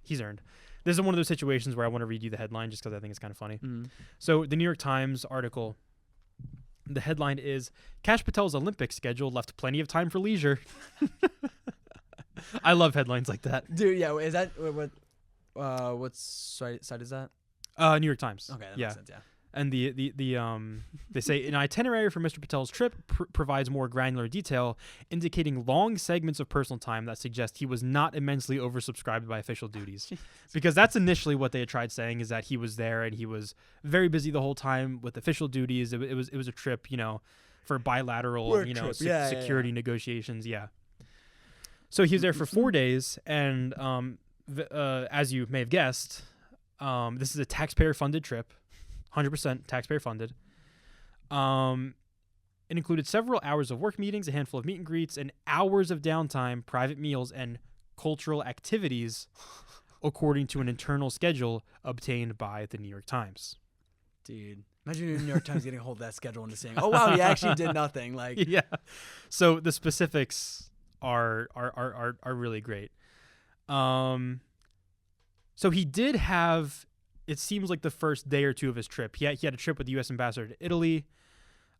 Speaker 1: He's earned. This is one of those situations where I want to read you the headline just because I think it's kind of funny. Mm. So the New York Times article, the headline is, Kash Patel's Olympic schedule left plenty of time for leisure. I love headlines like that. Dude, yeah. Is that what site is that?
Speaker 2: New York Times.
Speaker 1: Okay, that makes sense, yeah.
Speaker 2: And they say an itinerary for Mr. Patel's trip provides more granular detail, indicating long segments of personal time that suggest he was not immensely oversubscribed by official duties. Because that's initially what they had tried saying, is that he was there and he was very busy the whole time with official duties. It was a trip, for bilateral, security negotiations. Yeah. So he was there for 4 days, and as you may have guessed, this is a taxpayer-funded trip. 100% taxpayer funded. It included several hours of work meetings, a handful of meet and greets, and hours of downtime, private meals, and cultural activities, according to an internal schedule obtained by the New York Times.
Speaker 1: Dude, imagine the New York Times getting a hold of that schedule and saying, "Oh wow, he actually did nothing." Like,
Speaker 2: yeah. So the specifics are really great. So he did have. It seems like the first day or two of his trip, he had a trip with the U.S. ambassador to Italy.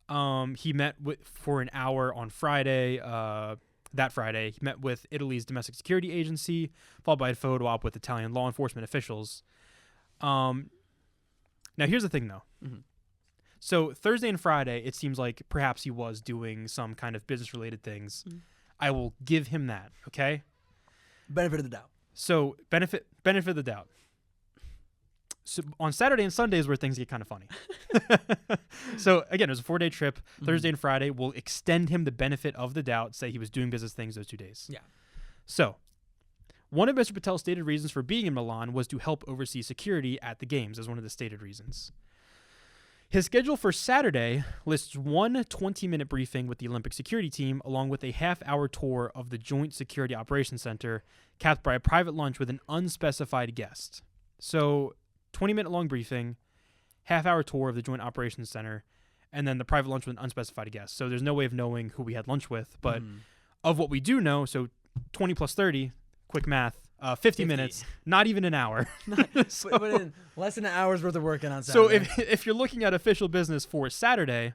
Speaker 2: He met for an hour on Friday. That Friday, he met with Italy's domestic security agency, followed by a photo op with Italian law enforcement officials. Now, here's the thing, though. Mm-hmm. So Thursday and Friday, it seems like perhaps he was doing some kind of business-related things. Mm-hmm. I will give him that, okay?
Speaker 1: Benefit of the doubt.
Speaker 2: So benefit of the doubt. So on Saturday and Sunday is where things get kind of funny. So again, it was a 4-day trip. Mm-hmm. Thursday and Friday will extend him the benefit of the doubt, say he was doing business things those 2 days.
Speaker 1: Yeah.
Speaker 2: So One of Mr. Patel's stated reasons for being in Milan was to help oversee security at the games, as one of the stated reasons. His schedule for Saturday lists one 20-minute briefing with the Olympic security team, along with a half-hour tour of the Joint Security Operations Center, capped by a private lunch with an unspecified guest. So, 20-minute long briefing, half-hour tour of the Joint Operations Center, and then the private lunch with an unspecified guest. So there's no way of knowing who we had lunch with, but of what we do know, so 20 plus 30, quick math, 50 minutes, not even an hour.
Speaker 1: So, but in less than an hour's worth of working on Saturday.
Speaker 2: So if you're looking at official business for Saturday,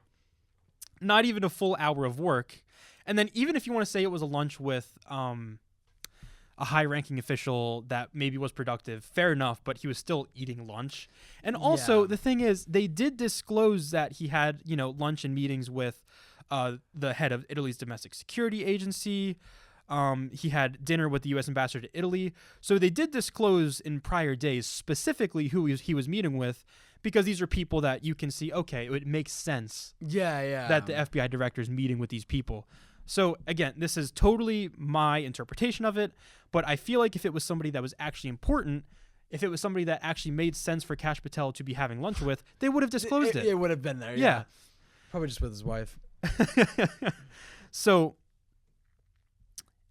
Speaker 2: not even a full hour of work, and then even if you want to say it was a lunch with a high-ranking official that maybe was productive, fair enough, but he was still eating lunch. And also, the thing is, they did disclose that he had, lunch and meetings with the head of Italy's domestic security agency. He had dinner with the U.S. ambassador to Italy. So they did disclose in prior days specifically who he was meeting with, because these are people that you can see, okay, it makes sense that the FBI director is meeting with these people. So, again, this is totally my interpretation of it, but I feel like if it was somebody that was actually important, if it was somebody that actually made sense for Kash Patel to be having lunch with, they would have disclosed it.
Speaker 1: It would have been there, yeah. Probably just with his wife.
Speaker 2: So,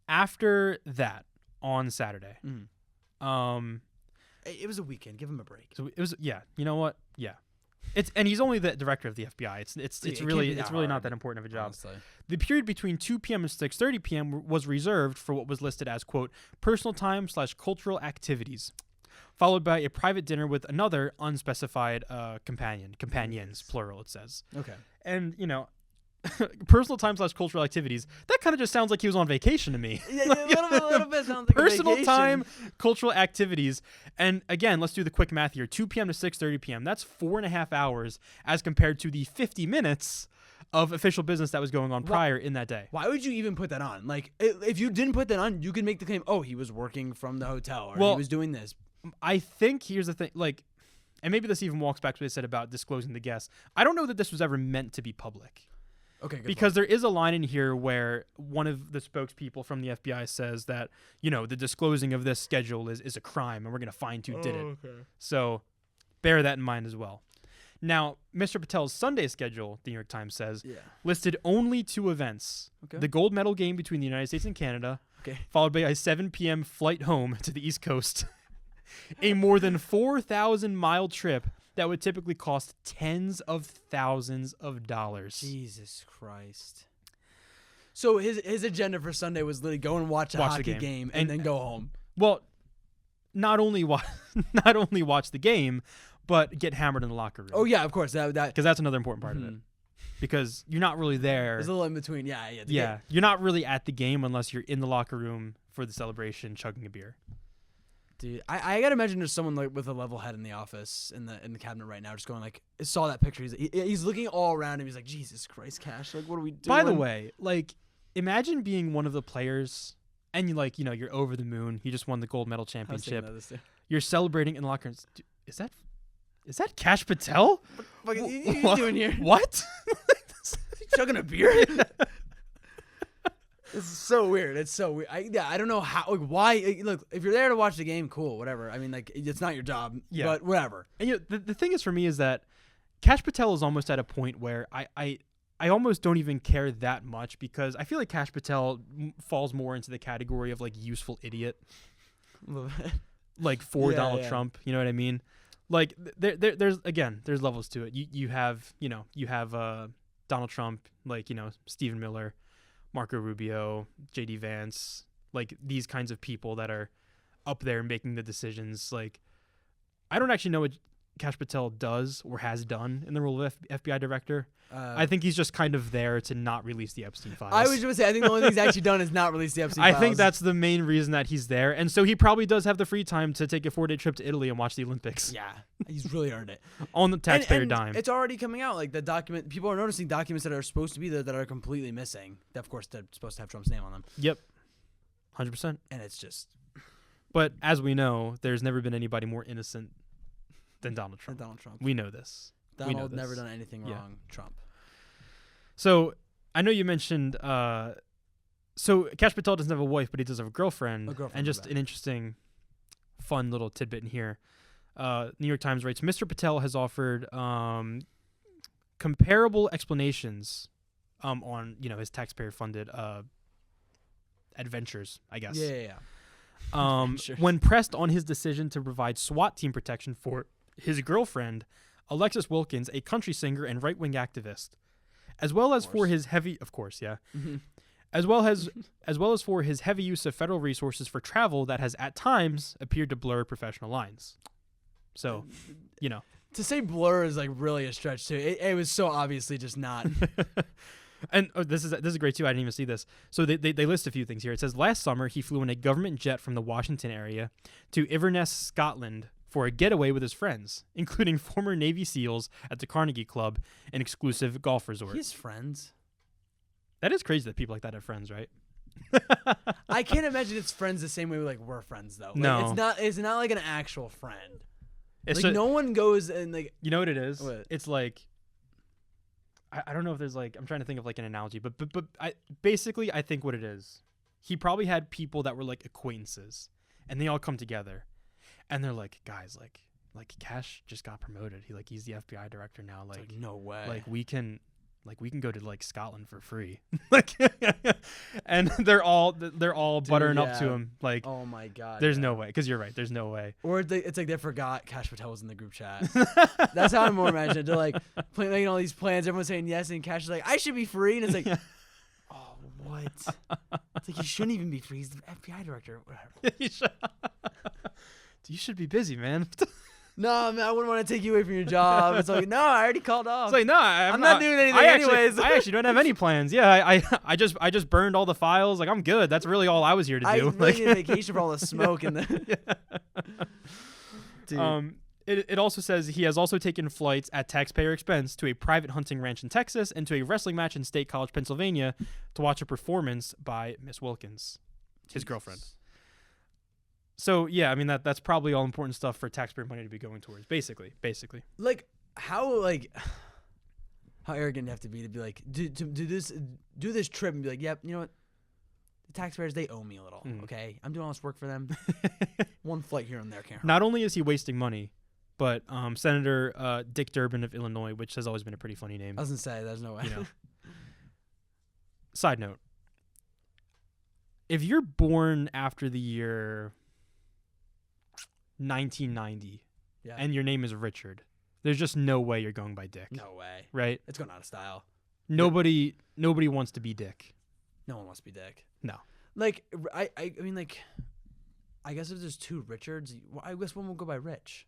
Speaker 2: after that, on Saturday,
Speaker 1: it was a weekend. Give him a break.
Speaker 2: So it was, you know what? Yeah. And he's only the director of the FBI. It's really not that important of a job.
Speaker 1: Honestly.
Speaker 2: The period between 2 p.m. and 6:30 p.m. was reserved for what was listed as, quote, personal time / cultural activities, followed by a private dinner with another unspecified companions, plural, it says.
Speaker 1: Okay.
Speaker 2: And, personal time / cultural activities, that kind of just sounds like he was on vacation to me.
Speaker 1: Yeah, a little bit sounds like
Speaker 2: personal
Speaker 1: a vacation.
Speaker 2: time, cultural activities. And again, let's do the quick math here. 2 p.m. to 6:30 p.m. That's 4.5 hours as compared to the 50 minutes of official business that was going on prior in that day.
Speaker 1: Why would you even put that on? Like, if you didn't put that on, you could make the claim, oh, he was working from the hotel, or he was doing this.
Speaker 2: I think here's the thing, and maybe this even walks back to what I said about disclosing the guests. I don't know that this was ever meant to be public.
Speaker 1: Okay,
Speaker 2: because there is a line in here where one of the spokespeople from the FBI says that, the disclosing of this schedule is a crime, and we're going to find who did it. Okay. So bear that in mind as well. Now, Mr. Patel's Sunday schedule, the New York Times says, listed only 2 events. Okay. The gold medal game between the United States and Canada, followed by a 7 p.m. flight home to the East Coast, a more than 4,000-mile trip that would typically cost tens of thousands of dollars.
Speaker 1: Jesus Christ. So his agenda for Sunday was literally go and watch a hockey game and then go home.
Speaker 2: Well, not only watch the game, but get hammered in the locker room.
Speaker 1: Oh yeah, of course. That
Speaker 2: because that's another important part of it. Because you're not really there.
Speaker 1: There's a little in between. Yeah.
Speaker 2: You're not really at the game unless you're in the locker room for the celebration, chugging a beer.
Speaker 1: Dude, I gotta imagine there's someone with a level head in the office in the cabinet right now, just going like, I saw that picture. He's looking all around him. He's like, Jesus Christ, Kash, like, what are we doing?
Speaker 2: By the way, imagine being one of the players, and you're over the moon. You just won the gold medal championship. You're celebrating in the locker room. Is that Kash Patel?
Speaker 1: What are you doing here?
Speaker 2: What?
Speaker 1: Chugging a beer? This is so weird. It's so weird. I don't know how, why. Look, if you're there to watch the game, cool, whatever. I mean, it's not your job, but whatever.
Speaker 2: And the thing is for me is that Kash Patel is almost at a point where I almost don't even care that much, because I feel like Kash Patel falls more into the category of useful idiot.
Speaker 1: A little bit.
Speaker 2: Donald Trump, you know what I mean? There's levels to it. You have Donald Trump, Stephen Miller, Marco Rubio, J.D. Vance, these kinds of people that are up there making the decisions. I don't actually know what Kash Patel does or has done in the role of FBI director. I think he's just kind of there to not release the Epstein files.
Speaker 1: I was just going to say, I think the only thing he's actually done is not release the Epstein files.
Speaker 2: I think that's the main reason that he's there. And so he probably does have the free time to take a 4-day trip to Italy and watch the Olympics.
Speaker 1: Yeah, he's really earned it.
Speaker 2: On the taxpayer dime.
Speaker 1: It's already coming out. The document, people are noticing documents that are supposed to be there that are completely missing. That, of course, they're supposed to have Trump's name on them.
Speaker 2: Yep. 100%.
Speaker 1: And it's just...
Speaker 2: But as we know, there's never been anybody more innocent than Donald Trump. We know this.
Speaker 1: Donald never done anything wrong. Trump.
Speaker 2: So I know you mentioned So Kash Patel doesn't have a wife, but he does have a girlfriend. And just
Speaker 1: right.
Speaker 2: an interesting, fun little tidbit in here. New York Times writes, Mr. Patel has offered comparable explanations on his taxpayer-funded adventures, I guess.
Speaker 1: Yeah.
Speaker 2: When pressed on his decision to provide SWAT team protection for his girlfriend, Alexis Wilkins, a country singer and right-wing activist, as well as for his heavy, of course, yeah, as well as for his heavy use of federal resources for travel that has at times appeared to blur professional lines. So,
Speaker 1: to say blur is like really a stretch too. It was so obviously just not.
Speaker 2: And this is great too. I didn't even see this. So they list a few things here. It says last summer he flew in a government jet from the Washington area to Inverness, Scotland, for a getaway with his friends, including former Navy SEALs at the Carnegie Club, an exclusive golf resort.
Speaker 1: He has friends.
Speaker 2: That is crazy that people like that have friends, right?
Speaker 1: I can't imagine it's friends the same way we're friends though. Like,
Speaker 2: no,
Speaker 1: it's not like an actual friend.
Speaker 2: It's
Speaker 1: like no one goes and like.
Speaker 2: You know what it is?
Speaker 1: What?
Speaker 2: It's like. I don't know if there's I'm trying to think of like an analogy, but basically I think what it is, he probably had people that were like acquaintances, and they all come together, and they're like, guys, like Kash just got promoted. He's the FBI director now.
Speaker 1: Like no way.
Speaker 2: Like we can go to like Scotland for free. And they're all buttering up to him. Like,
Speaker 1: oh my god.
Speaker 2: There's no way. Because you're right. There's no way.
Speaker 1: Or it's like they forgot Kash Patel was in the group chat. That's how I'm more imagining. They're like making all these plans. Everyone's saying yes, and Kash is like, I should be free. And it's like, oh, what? It's like, you shouldn't even be free. He's the FBI director. Whatever.
Speaker 2: You should be busy, man.
Speaker 1: No, man, I wouldn't want to take you away from your job. It's like, no, I already called off.
Speaker 2: It's like, no, I'm
Speaker 1: not doing anything anyways.
Speaker 2: I actually don't have any plans. Yeah, I just burned all the files. Like, I'm good. That's really all I was here to do.
Speaker 1: I really need a vacation for all the smoke and the.
Speaker 2: Dude. It also says he has also taken flights at taxpayer expense to a private hunting ranch in Texas and to a wrestling match in State College, Pennsylvania, to watch a performance by Miss Wilkins, his girlfriend. So yeah, I mean that's probably all important stuff for taxpayer money to be going towards. Basically.
Speaker 1: Like how arrogant do you have to be like do this trip and be like, yep, you know what? The taxpayers, they owe me a little. Okay, I'm doing all this work for them. One flight here and there can't hurt.
Speaker 2: Not only is he wasting money, but Senator Dick Durbin of Illinois, which has always been a pretty funny name.
Speaker 1: I was gonna say, there's no way.
Speaker 2: Side note: if you're born after the year 1990, and your name is Richard, there's just no way you're going by Dick.
Speaker 1: No way.
Speaker 2: Right?
Speaker 1: It's going out of style.
Speaker 2: Nobody wants to be Dick.
Speaker 1: No one wants to be Dick.
Speaker 2: No.
Speaker 1: Like I mean, like, I guess if there's two Richards, I guess one will go by Rich.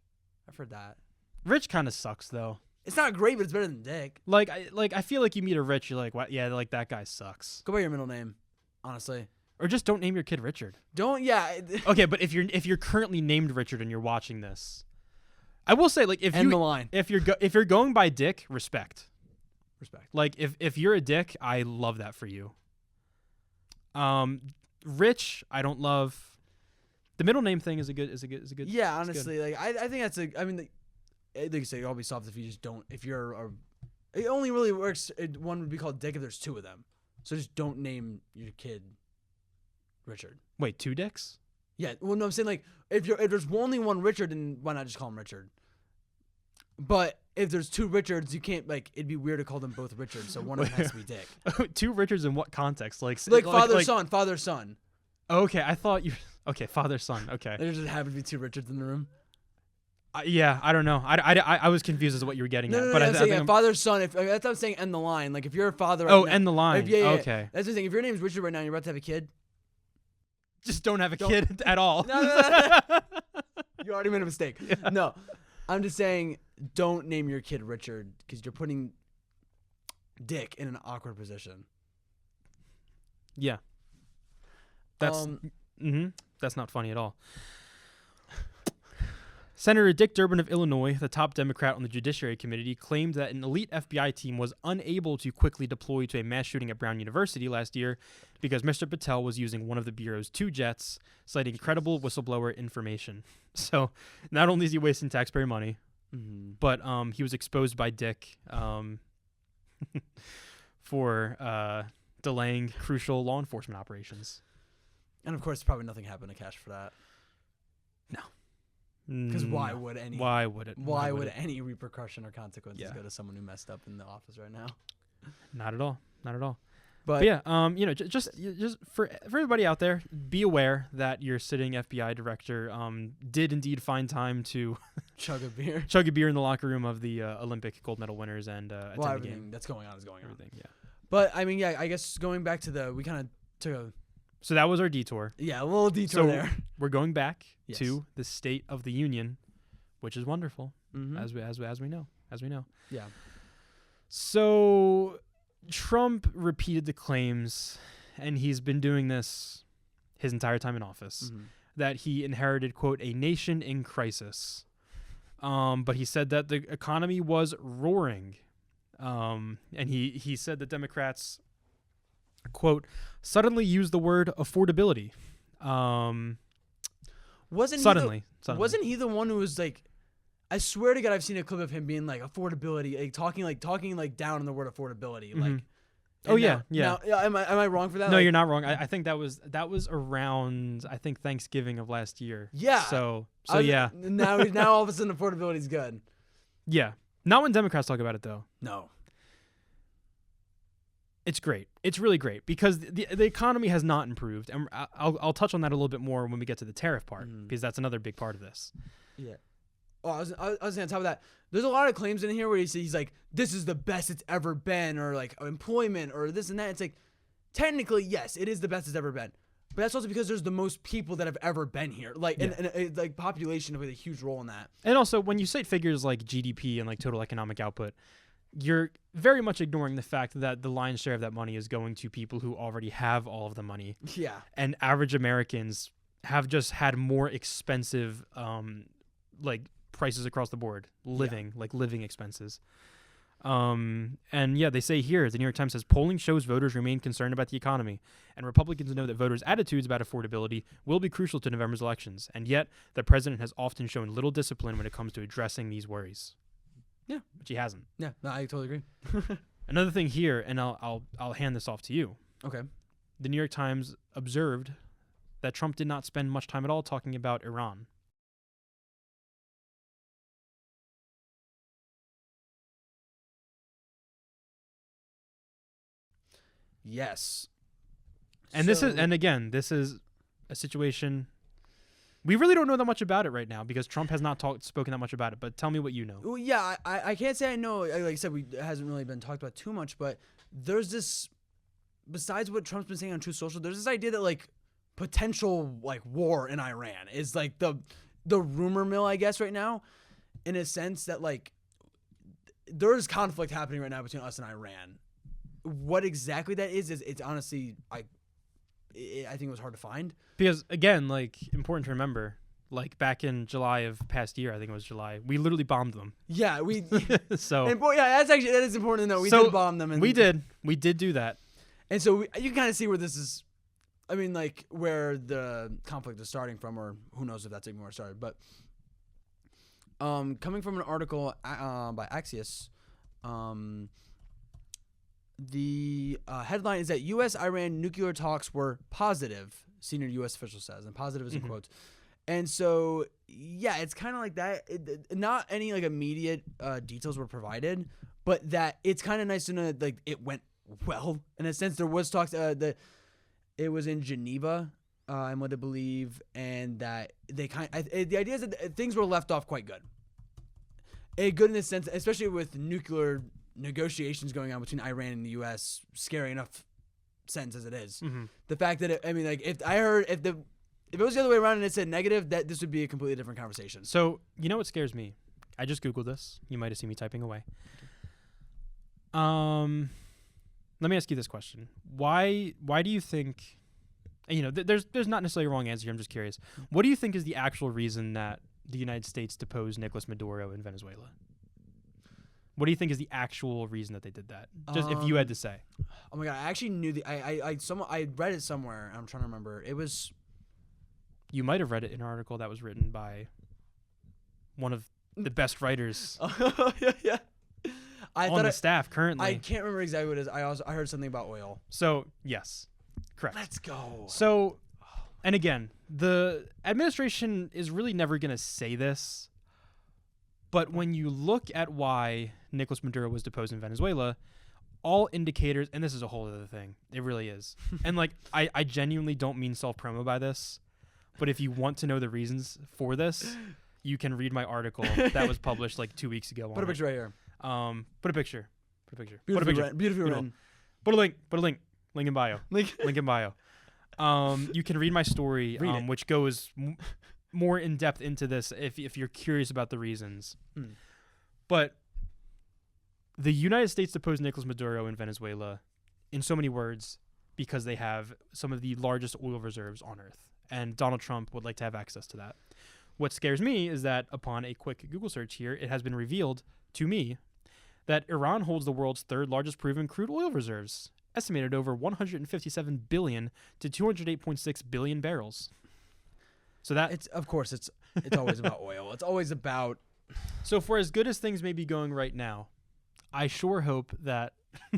Speaker 1: I've heard that.
Speaker 2: Rich kind of sucks though.
Speaker 1: It's not great, but it's better than Dick.
Speaker 2: I feel like you meet a Rich, you're like, what? Yeah, like that guy sucks.
Speaker 1: Go by your middle name, honestly.
Speaker 2: Or just don't name your kid Richard.
Speaker 1: Okay,
Speaker 2: but if you're currently named Richard and you're watching this, I will say, like, if you're going by Dick, respect. Like if you're a Dick, I love that for you. Rich, I don't love. The middle name thing is a good.
Speaker 1: Yeah, honestly, like I think that's I mean, like you say, it'll be soft if you just don't. If you're it only really works. One would be called Dick if there's two of them. So just don't name your kid Richard.
Speaker 2: Wait, two Dicks?
Speaker 1: Yeah. Well, no, I'm saying like if there's only one Richard, then why not just call him Richard? But if there's two Richards, you can't it'd be weird to call them both Richards. So one of them has to be Dick.
Speaker 2: Two Richards in what context? Like
Speaker 1: father son.
Speaker 2: Okay, I thought you. Okay, father son. Okay.
Speaker 1: There just happened to be two Richards in the room.
Speaker 2: Yeah, I don't know. I was confused as to what you were getting at. But
Speaker 1: I'm saying father son. If that's what I'm saying, end the line. Like if you're a father.
Speaker 2: End the line. Okay.
Speaker 1: That's the thing. If your name's Richard right now, and you're about to have a kid.
Speaker 2: Just don't have a kid at all.
Speaker 1: No. You already made a mistake. Yeah. No, I'm just saying don't name your kid Richard because you're putting Dick in an awkward position.
Speaker 2: Yeah. That's not funny at all. Senator Dick Durbin of Illinois, the top Democrat on the Judiciary Committee, claimed that an elite FBI team was unable to quickly deploy to a mass shooting at Brown University last year because Mr. Patel was using one of the Bureau's two jets, citing credible whistleblower information. So not only is he wasting taxpayer money, but he was exposed by Dick for delaying crucial law enforcement operations.
Speaker 1: And of course, probably nothing happened to Kash for that.
Speaker 2: No.
Speaker 1: Because why would any?
Speaker 2: Why would it?
Speaker 1: Why would any repercussion or consequences
Speaker 2: Yeah.
Speaker 1: go to someone who messed up in the office right now?
Speaker 2: Not at all. Not at all.
Speaker 1: But
Speaker 2: yeah, just for everybody out there, be aware that your sitting FBI director did indeed find time to
Speaker 1: chug a beer.
Speaker 2: chug a beer in the locker room of the Olympic gold medal winners and attend the
Speaker 1: everything
Speaker 2: game.
Speaker 1: that's going on is going on.
Speaker 2: Everything, yeah.
Speaker 1: But I mean, yeah, I guess going back to we kind of took a
Speaker 2: So that was our detour.
Speaker 1: a little detour there.
Speaker 2: We're going back
Speaker 1: Yes.
Speaker 2: to the State of the Union, which is wonderful,
Speaker 1: Mm-hmm.
Speaker 2: as we know.
Speaker 1: Yeah.
Speaker 2: So Trump repeated the claims, and he's been doing this his entire time in office,
Speaker 1: Mm-hmm.
Speaker 2: that he inherited, quote, a nation in crisis. But he said that the economy was roaring. And he said that Democrats, quote, suddenly used the word affordability.
Speaker 1: Wasn't
Speaker 2: Suddenly.
Speaker 1: Wasn't he the one who was like? I swear to God, I've seen a clip of him being like affordability, like talking like down on the word affordability,
Speaker 2: Mhm.
Speaker 1: like.
Speaker 2: Oh,
Speaker 1: and
Speaker 2: yeah.
Speaker 1: Now, am I wrong for that?
Speaker 2: No,
Speaker 1: Like,
Speaker 2: you're not wrong. I think that was around, I think, Thanksgiving of last year.
Speaker 1: Yeah.
Speaker 2: So
Speaker 1: now all of a sudden affordability is good.
Speaker 2: Yeah. Not when Democrats talk about it, though.
Speaker 1: No.
Speaker 2: It's great. It's really great because the economy has not improved, and I'll touch on that a little bit more when we get to the tariff part because that's another big part of this.
Speaker 1: Yeah. Oh, I was saying on top of that, there's a lot of claims in here where he's like, this is the best it's ever been, or like employment, or this and that. It's like, technically, yes, it is the best it's ever been, but that's also because there's the most people that have ever been here, like,
Speaker 2: Yeah.
Speaker 1: and like population played a huge role in that.
Speaker 2: And also, when you cite figures like GDP and like total economic output, you're very much ignoring the fact that the lion's share of that money is going to people who already have all of the money.
Speaker 1: Yeah.
Speaker 2: And average Americans have just had more expensive, like prices across the board, living expenses. And yeah, they say here, the New York Times says, polling shows voters remain concerned about the economy, and Republicans know that voters' attitudes about affordability will be crucial to November's elections. And yet, the president has often shown little discipline when it comes to addressing these worries.
Speaker 1: Yeah.
Speaker 2: Which he hasn't.
Speaker 1: Yeah, no, I totally agree.
Speaker 2: Another thing here, and I'll hand this off to you.
Speaker 1: Okay.
Speaker 2: The New York Times observed that Trump did not spend much time at all talking about Iran.
Speaker 1: Yes.
Speaker 2: And this is a situation we really don't know that much about it right now because Trump has not spoken that much about it. But tell me what you know.
Speaker 1: Well, yeah, I can't say I know. Like I said, it hasn't really been talked about too much. But there's this, besides what Trump's been saying on Truth Social, there's this idea that like potential like war in Iran is like the rumor mill, I guess, right now, in a sense that like there is conflict happening right now between us and Iran. What exactly that is it's honestly I think it was hard to find.
Speaker 2: Because again, like important to remember, like back in July of past year, I think it was July, we literally bombed them.
Speaker 1: Yeah, we.
Speaker 2: So
Speaker 1: and yeah, that is important to know. We did bomb them. And
Speaker 2: we did do that. And
Speaker 1: so you can kind of see where this is. I mean, like where the conflict is starting from, or who knows if that's even where it started. But coming from an article by Axios, the headline is that U.S.-Iran nuclear talks were positive, senior U.S. official says, and positive is in quotes. And so, yeah, it's kind of like that. Not any like immediate details were provided, but that it's kind of nice to know that like it went well in a sense. There was talks that it was in Geneva, I'm led to believe, and that they the idea is that things were left off quite good. Good in the sense, especially with nuclear negotiations going on between Iran and the U.S. Scary enough sense as it is. The fact that if it was the other way around and it said negative, that this would be a completely different conversation.
Speaker 2: So you know what scares me? I just Googled this. You might have seen me typing away. Let me ask you this question: Why do you think? There's not necessarily a wrong answer here. I'm just curious. What do you think is the actual reason that the United States deposed Nicolas Maduro in Venezuela? What do you think is the actual reason that they did that? Just if you had to say.
Speaker 1: Oh my God, I actually knew I read it somewhere. I'm trying to remember. It was.
Speaker 2: You might have read it in an article that was written by one of the best writers.
Speaker 1: Yeah.
Speaker 2: on the staff currently.
Speaker 1: I can't remember exactly what it is. I heard something about oil.
Speaker 2: So yes, correct.
Speaker 1: Let's go.
Speaker 2: So, and again, the administration is really never going to say this, but when you look at why Nicolas Maduro was deposed in Venezuela, all indicators, and this is a whole other thing, it really is. And like, I genuinely don't mean self-promo by this, but if you want to know the reasons for this, you can read my article that was published like 2 weeks ago.
Speaker 1: Put a picture right here.
Speaker 2: Put a picture.
Speaker 1: Beautifully written.
Speaker 2: Put a link. Link in bio. Link in bio. You can read my story, which goes more in depth into this if you're curious about the reasons. But the United States deposed Nicolas Maduro in Venezuela, in so many words, because they have some of the largest oil reserves on Earth, and Donald Trump would like to have access to that. What scares me is that upon a quick Google search here, it has been revealed to me that Iran holds the world's third largest proven crude oil reserves, estimated over 157 billion to 208.6 billion barrels. So that
Speaker 1: it's always about oil. It's always about.
Speaker 2: So for as good as things may be going right now, I sure hope that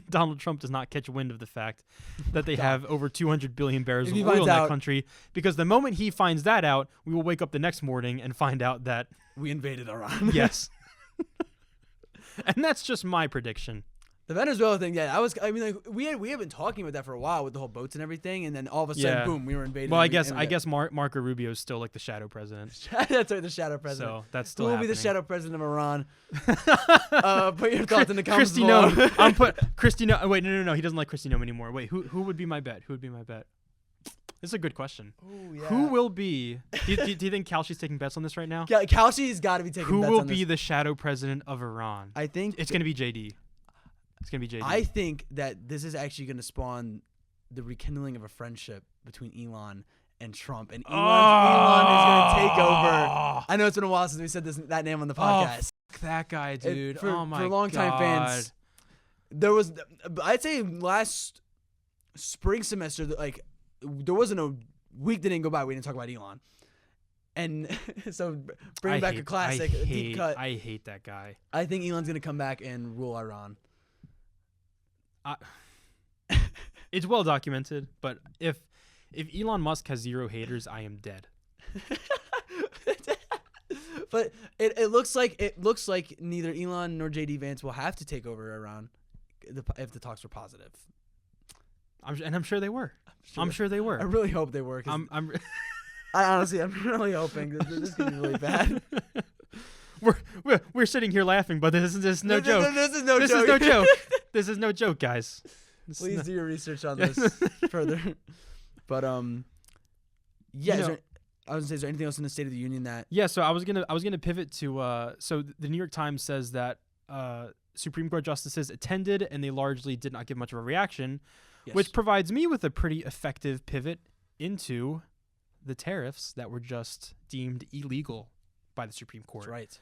Speaker 2: Donald Trump does not catch wind of the fact that they have over 200 billion barrels of oil in that country, because the moment he finds that out, we will wake up the next morning and find out that
Speaker 1: we invaded Iran.
Speaker 2: Yes. And that's just my prediction.
Speaker 1: The Venezuela thing, we had been talking about that for a while with the whole boats and everything, and then all of a sudden, boom, we were invaded.
Speaker 2: Well, I guess Marco Rubio is still like the shadow president.
Speaker 1: That's right, the shadow president.
Speaker 2: So that's still
Speaker 1: Who will be the shadow president of Iran? Put your thoughts in the comments below.
Speaker 2: Cristino. Wait, no. He doesn't like Cristino anymore. Wait, who would be my bet? Who would be my bet? This is a good question.
Speaker 1: Ooh, yeah.
Speaker 2: Who will be? Do you think Kalshi's taking bets on this right now?
Speaker 1: Kalshi's got to be taking bets on this.
Speaker 2: Who will be the shadow president of Iran?
Speaker 1: I think
Speaker 2: it's going to be JD. It's going to be JD.
Speaker 1: I think that this is actually going to spawn the rekindling of a friendship between Elon and Trump. And Elon is going to take over. I know it's been a while since we said that name on the podcast.
Speaker 2: Fuck that guy, dude.
Speaker 1: For
Speaker 2: my
Speaker 1: longtime fans, there was, I'd say last spring semester, there wasn't a week that didn't go by we didn't talk about Elon. And so bring back a classic, a deep cut.
Speaker 2: I hate that guy.
Speaker 1: I think Elon's going to come back and rule Iran.
Speaker 2: It's well documented, but if Elon Musk has zero haters, I am dead.
Speaker 1: But it looks like neither Elon nor JD Vance will have to take over Iran if the talks were positive.
Speaker 2: I'm sure they were. I'm sure they were.
Speaker 1: I really hope they were. I'm really hoping that this is going to be really bad.
Speaker 2: We're sitting here laughing, but this is no joke.
Speaker 1: This is no
Speaker 2: joke. This is no joke, guys.
Speaker 1: Please do your research on this further. But yeah. I was gonna say, is there anything else in the State of the Union that?
Speaker 2: Yeah. So I was gonna pivot to so the New York Times says that Supreme Court justices attended and they largely did not give much of a reaction, which provides me with a pretty effective pivot into the tariffs that were just deemed illegal by the Supreme Court.
Speaker 1: That's right.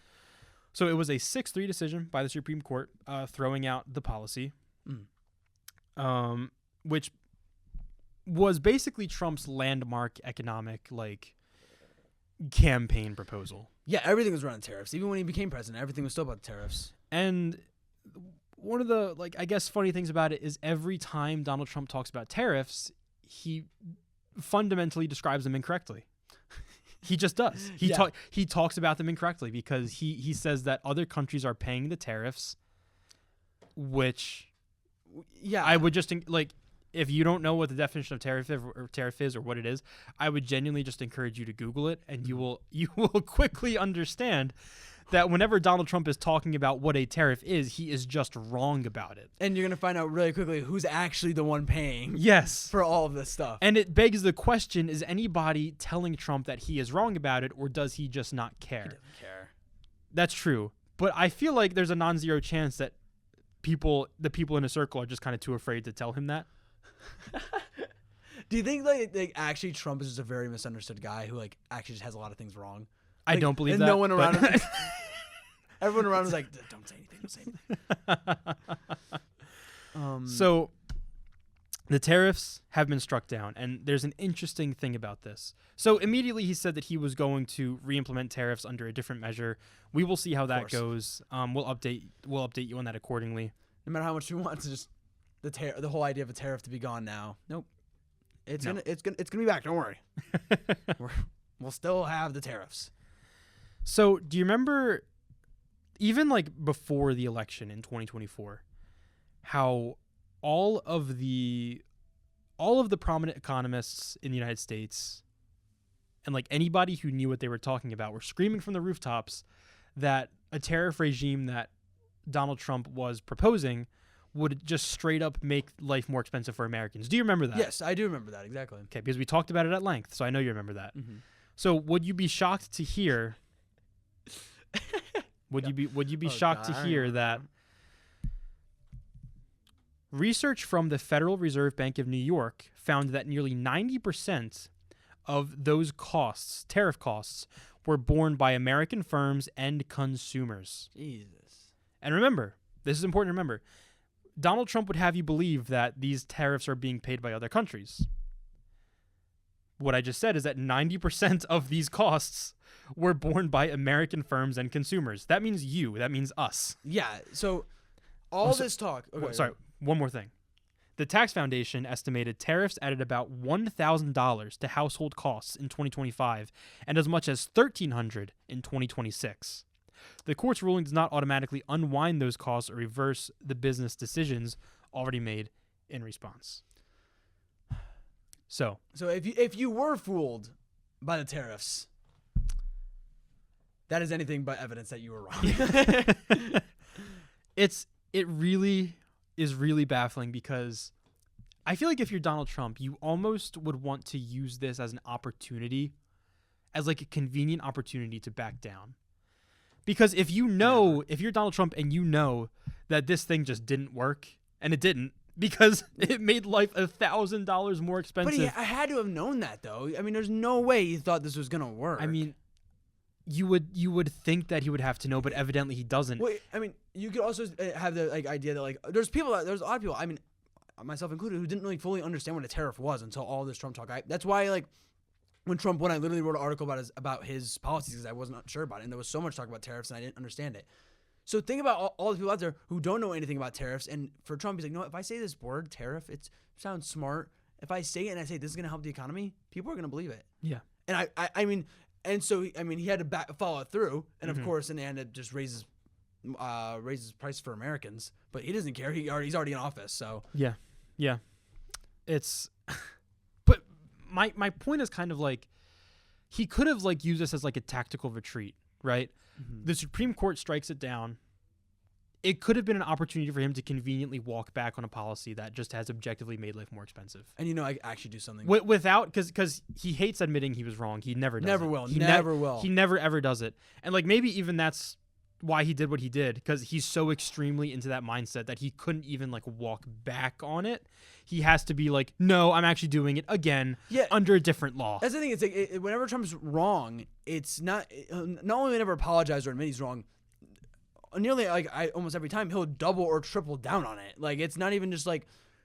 Speaker 2: So it was a 6-3 decision by the Supreme Court throwing out the policy, which was basically Trump's landmark economic campaign proposal.
Speaker 1: Yeah, everything was around tariffs. Even when he became president, everything was still about tariffs.
Speaker 2: And one of the I guess funny things about it is every time Donald Trump talks about tariffs, he fundamentally describes them incorrectly. He just does. He talks about them incorrectly because he says that other countries are paying the tariffs, which I would just if you don't know what the definition of tariff is or what it is, I would genuinely just encourage you to Google it, and you will quickly understand that whenever Donald Trump is talking about what a tariff is, he is just wrong about it.
Speaker 1: And you're going to find out really quickly who's actually the one paying for all of this stuff.
Speaker 2: And it begs the question, is anybody telling Trump that he is wrong about it, or does he just not care?
Speaker 1: He doesn't care.
Speaker 2: That's true. But I feel like there's a non-zero chance that the people in a circle are just kind of too afraid to tell him that.
Speaker 1: Do you think actually Trump is just a very misunderstood guy who actually just has a lot of things wrong?
Speaker 2: I don't believe that.
Speaker 1: No one around him. Everyone around was like, "Don't say anything. Don't say anything."
Speaker 2: So The tariffs have been struck down, and there's an interesting thing about this. So immediately he said that he was going to re-implement tariffs under a different measure. We will see how that goes. We'll update you on that accordingly.
Speaker 1: No matter how much we want to just the whole idea of a tariff to be gone now. Nope. It's gonna be back. Don't worry. We'll still have the tariffs.
Speaker 2: So do you remember, even like before the election in 2024, how all of the prominent economists in the United States and like anybody who knew what they were talking about were screaming from the rooftops that a tariff regime that Donald Trump was proposing would just straight up make life more expensive for Americans. Do you remember that?
Speaker 1: Yes, I do remember that, exactly.
Speaker 2: Okay, because we talked about it at length, so I know you remember that.
Speaker 1: Mm-hmm.
Speaker 2: So would you be shocked to hear would you be shocked to hear that research from the Federal Reserve Bank of New York found that nearly 90% of those costs, tariff costs, were borne by American firms and consumers.
Speaker 1: Jesus.
Speaker 2: And remember, this is important to remember, Donald Trump would have you believe that these tariffs are being paid by other countries. What I just said is that 90% of these costs were borne by American firms and consumers. That means you. That means us.
Speaker 1: Yeah, so this talk... Okay,
Speaker 2: sorry. One more thing. The Tax Foundation estimated tariffs added about $1,000 to household costs in 2025 and as much as $1,300 in 2026. The court's ruling does not automatically unwind those costs or reverse the business decisions already made in response. So
Speaker 1: if you were fooled by the tariffs, that is anything but evidence that you were wrong.
Speaker 2: It really is really baffling because I feel like if you're Donald Trump, you almost would want to use this as an opportunity, as like a convenient opportunity to back down. Because if you're Donald Trump and you know that this thing just didn't work, and it didn't, because it made life $1,000 more expensive.
Speaker 1: But I had to have known that, though. I mean, there's no way he thought this was going to work.
Speaker 2: I mean, you would think that he would have to know, but evidently he doesn't.
Speaker 1: Well, I mean, you could also have the idea that there's a lot of people, I mean, myself included, who didn't really fully understand what a tariff was until all this Trump talk. That's why when I literally wrote an article about his policies, because I wasn't sure about it, and there was so much talk about tariffs and I didn't understand it. So think about all the people out there who don't know anything about tariffs, and for Trump, he's like, no, if I say this word, tariff, it sounds smart. If I say it and I say this is going to help the economy, people are going to believe it.
Speaker 2: Yeah.
Speaker 1: And I mean, and so, I mean, he had to follow it through, and of course, in the end, it just raises price for Americans, but he doesn't care. He's already in office, so.
Speaker 2: Yeah. But my point is kind of like, he could have used this as a tactical retreat, right? Mm-hmm. The Supreme Court strikes it down. It could have been an opportunity for him to conveniently walk back on a policy that just has objectively made life more expensive.
Speaker 1: And I actually do something
Speaker 2: without, because he hates admitting he was wrong. He never does.
Speaker 1: Never will. He never will.
Speaker 2: He never ever does it. And maybe even that's why he did what he did, because he's so extremely into that mindset that he couldn't even walk back on it. He has to be no, I'm actually doing it again under a different law.
Speaker 1: That's the thing. It's whenever Trump's wrong, it's not only never apologize or admit he's wrong. Nearly almost every time he'll double or triple down on it. It's not even just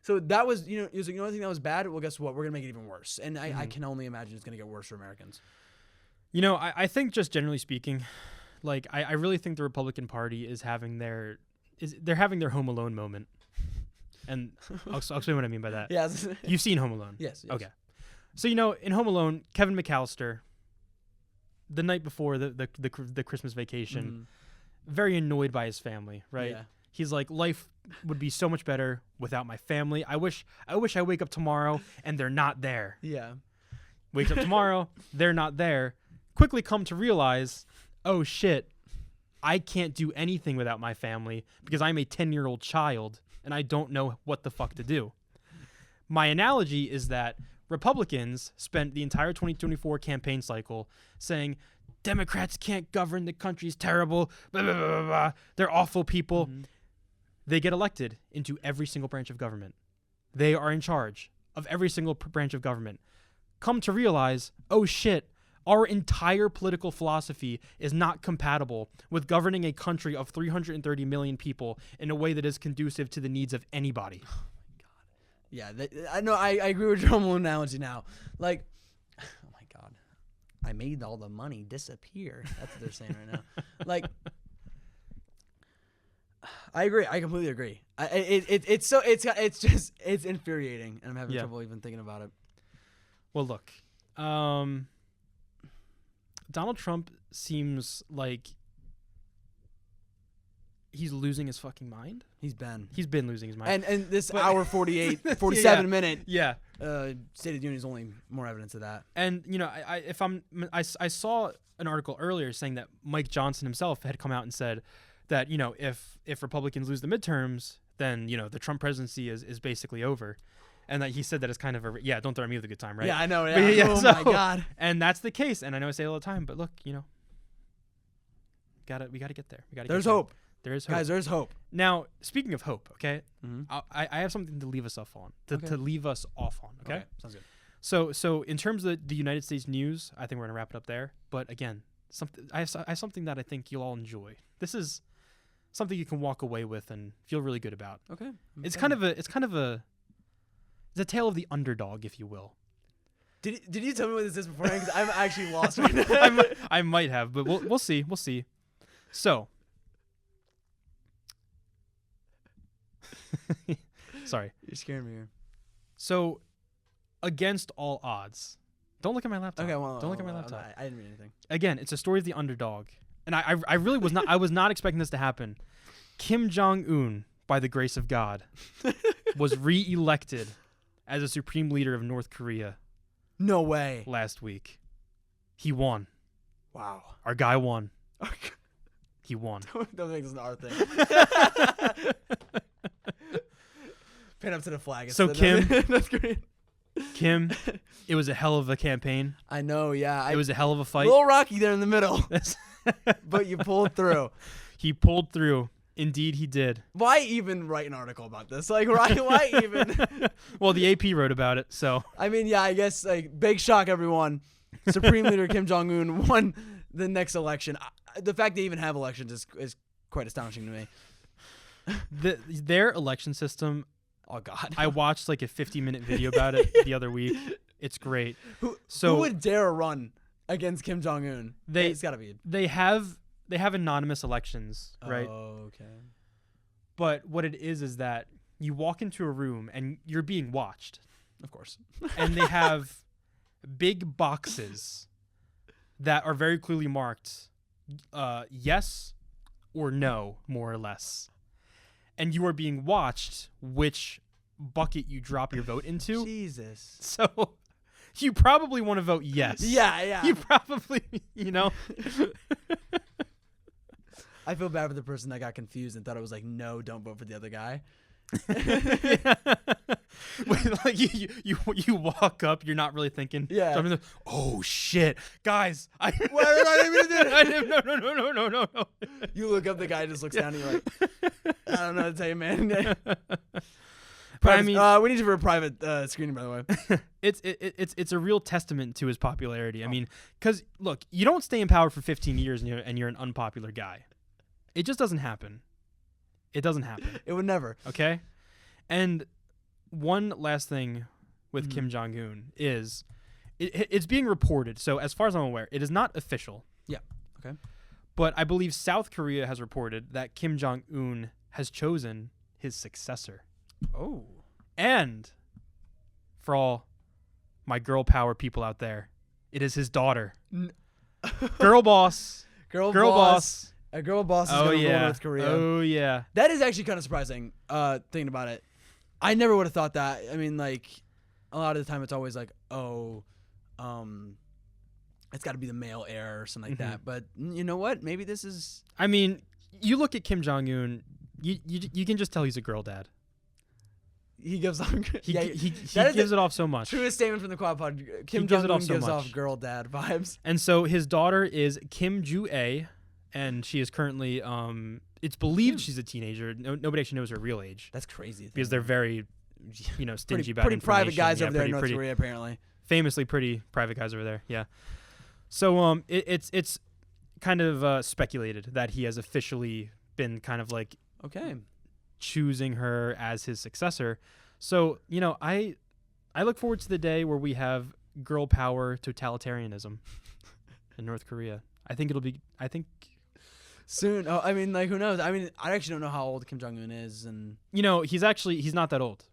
Speaker 1: so that was he was I think that was bad. Well, guess what? We're gonna make it even worse. And I can only imagine it's gonna get worse for Americans.
Speaker 2: I think just generally speaking, I really think the Republican Party is having their Home Alone moment. And I'll explain what I mean by that.
Speaker 1: Yes.
Speaker 2: You've seen Home Alone?
Speaker 1: Yes.
Speaker 2: Okay. So in Home Alone, Kevin McAllister, the night before the Christmas vacation, very annoyed by his family, right?
Speaker 1: Yeah.
Speaker 2: He's like, life would be so much better without my family. I wish I wake up tomorrow and they're not there.
Speaker 1: Yeah.
Speaker 2: Wakes up tomorrow, they're not there. Quickly come to realize, oh shit, I can't do anything without my family because I'm a 10-year-old child and I don't know what the fuck to do. My analogy is that Republicans spent the entire 2024 campaign cycle saying, Democrats can't govern, the country's terrible, blah, blah, blah, blah, blah. They're awful people. Mm-hmm. They get elected into every single branch of government. They are in charge of every single branch of government. Come to realize, oh shit, our entire political philosophy is not compatible with governing a country of 330 million people in a way that is conducive to the needs of anybody.
Speaker 1: Oh my God. Yeah, I know. I agree with your home alone analogy now. Like, oh my God, I made all the money disappear. That's what they're saying right now. Like, I agree. I completely agree. It's infuriating, and I'm having trouble even thinking about it.
Speaker 2: Well, look, Donald Trump seems like he's losing his fucking mind.
Speaker 1: He's been
Speaker 2: losing his mind.
Speaker 1: And this hour 47 minute State of the Union is only more evidence of that.
Speaker 2: And you know, I saw an article earlier saying that Mike Johnson himself had come out and said that, you know, if Republicans lose the midterms, then, you know, the Trump presidency is basically over. And that he said that it's kind of don't throw me with a good time, right?
Speaker 1: Yeah, I know. Yeah. Oh my God.
Speaker 2: And that's the case. And I know I say it all the time, but look, you know, we gotta get there.
Speaker 1: There's hope.
Speaker 2: There is hope.
Speaker 1: Guys, there's hope.
Speaker 2: Now, speaking of hope, okay, I have something to leave us off on. To leave us off on, okay?
Speaker 1: Sounds good.
Speaker 2: So in terms of the United States news, I think we're gonna wrap it up there. But again, I have something that I think you'll all enjoy. This is something you can walk away with and feel really good about.
Speaker 1: Okay.
Speaker 2: It's a tale of the underdog, if you will.
Speaker 1: Did you tell me what this is beforehand? Because I'm actually lost right now.
Speaker 2: I might have, but we'll see. We'll see. So, sorry,
Speaker 1: you're scaring me here.
Speaker 2: So, against all odds, don't look at my laptop.
Speaker 1: Okay, well,
Speaker 2: don't look at my laptop.
Speaker 1: I didn't read anything.
Speaker 2: Again, it's a story of the underdog, and I really was not. I was not expecting this to happen. Kim Jong-un, by the grace of God, was re-elected as a supreme leader of North Korea.
Speaker 1: No way.
Speaker 2: Last week. He won.
Speaker 1: Wow.
Speaker 2: Our guy won. He won.
Speaker 1: Don't think this is an art thing. Pin up to the flag.
Speaker 2: So Kim.
Speaker 1: That's great.
Speaker 2: Kim, it was a hell of a campaign.
Speaker 1: I know, yeah.
Speaker 2: It was a hell of a fight.
Speaker 1: A little rocky there in the middle. But you pulled through.
Speaker 2: He pulled through. Indeed, he did.
Speaker 1: Why even write an article about this? Like, why even?
Speaker 2: Well, the AP wrote about it, so.
Speaker 1: I mean, yeah, I guess, like, big shock, everyone. Supreme Leader Kim Jong-un won the next election. The fact they even have elections is quite astonishing to me.
Speaker 2: Their election system,
Speaker 1: oh, God.
Speaker 2: I watched, like, a 50-minute video about it the other week. It's great.
Speaker 1: Who would dare run against Kim Jong-un? It's got to be.
Speaker 2: They have anonymous elections, right?
Speaker 1: Oh, okay.
Speaker 2: But what it is that you walk into a room and you're being watched.
Speaker 1: Of course.
Speaker 2: And they have big boxes that are very clearly marked yes or no, more or less. And you are being watched which bucket you drop your vote into.
Speaker 1: Jesus.
Speaker 2: So you probably want to vote yes.
Speaker 1: Yeah.
Speaker 2: You probably, you know.
Speaker 1: I feel bad for the person that got confused and thought it was like, no, don't vote for the other guy.
Speaker 2: Like you walk up, you're not really thinking.
Speaker 1: Yeah.
Speaker 2: Like, oh shit, guys!
Speaker 1: What did I do?
Speaker 2: No.
Speaker 1: You look up, the guy just looks down, and you're like, I don't know what to tell you, man.
Speaker 2: But I mean,
Speaker 1: we need you for a private screening, by the way.
Speaker 2: It's a real testament to his popularity. I mean, because look, you don't stay in power for 15 years and you're an unpopular guy. It just doesn't happen. It doesn't happen.
Speaker 1: It would never.
Speaker 2: Okay? And one last thing with Kim Jong-un is it's being reported. So as far as I'm aware, it is not official.
Speaker 1: Yeah. Okay.
Speaker 2: But I believe South Korea has reported that Kim Jong-un has chosen his successor.
Speaker 1: Oh.
Speaker 2: And for all my girl power people out there, it is his daughter. Girl boss.
Speaker 1: Girl boss. A girl boss is going to rule North Korea.
Speaker 2: Oh, yeah.
Speaker 1: That is actually kind of surprising, thinking about it. I never would have thought that. I mean, like, a lot of the time it's always like, it's got to be the male heir or something like that. But you know what? Maybe this is...
Speaker 2: I mean, you look at Kim Jong-un, you can just tell he's a girl dad.
Speaker 1: He gives off...
Speaker 2: He gives it off so much.
Speaker 1: Truest statement from the Quad Pod. Kim Jong-un gives off girl dad vibes.
Speaker 2: And so his daughter is Kim Ju-ae. And she is currently, it's believed she's a teenager. Nobody actually knows her real age.
Speaker 1: That's crazy.
Speaker 2: Because they're very, stingy about
Speaker 1: pretty
Speaker 2: information.
Speaker 1: Private guys over there in North Korea, apparently.
Speaker 2: Famously pretty private guys over there, yeah. So it's kind of speculated that he has officially been kind of like
Speaker 1: choosing
Speaker 2: her as his successor. So, I look forward to the day where we have girl power totalitarianism in North Korea. I think
Speaker 1: soon. Oh, I mean, like, who knows? I mean, I actually don't know how old Kim Jong-un is, and
Speaker 2: he's not that old.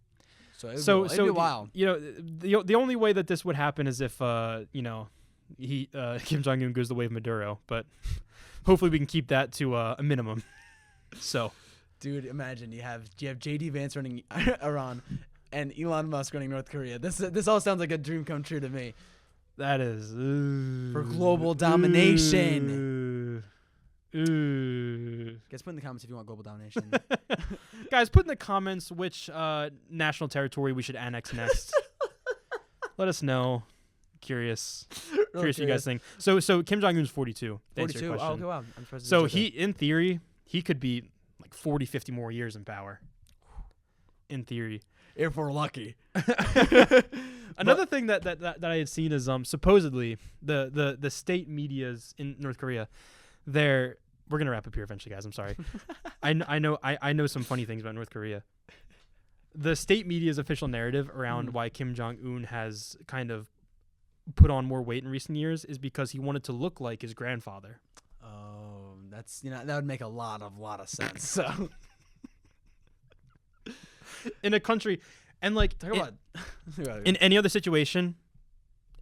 Speaker 1: So it'd be a while.
Speaker 2: The only way that this would happen is if Kim Jong-un goes the way of Maduro, but hopefully we can keep that to a minimum. So,
Speaker 1: dude, imagine you have JD Vance running Iran and Elon Musk running North Korea. This all sounds like a dream come true to me.
Speaker 2: That is
Speaker 1: for global domination. Guys, put in the comments if you want global domination.
Speaker 2: Guys, put in the comments which national territory we should annex next. Let us know. Curious what you guys think. So Kim Jong-un's 42.
Speaker 1: 42. Oh, okay, wow. I'm supposed to
Speaker 2: so in theory, he could be like 40, 50 more years in power. In theory.
Speaker 1: If we're lucky.
Speaker 2: Another thing that I had seen is supposedly the state medias in North Korea, we're gonna wrap up here eventually, guys. I'm sorry. I know some funny things about North Korea. The state media's official narrative around why Kim Jong-un has kind of put on more weight in recent years is because he wanted to look like his grandfather.
Speaker 1: Oh, that's that would make a lot of sense. So
Speaker 2: in a country, and like in any other situation,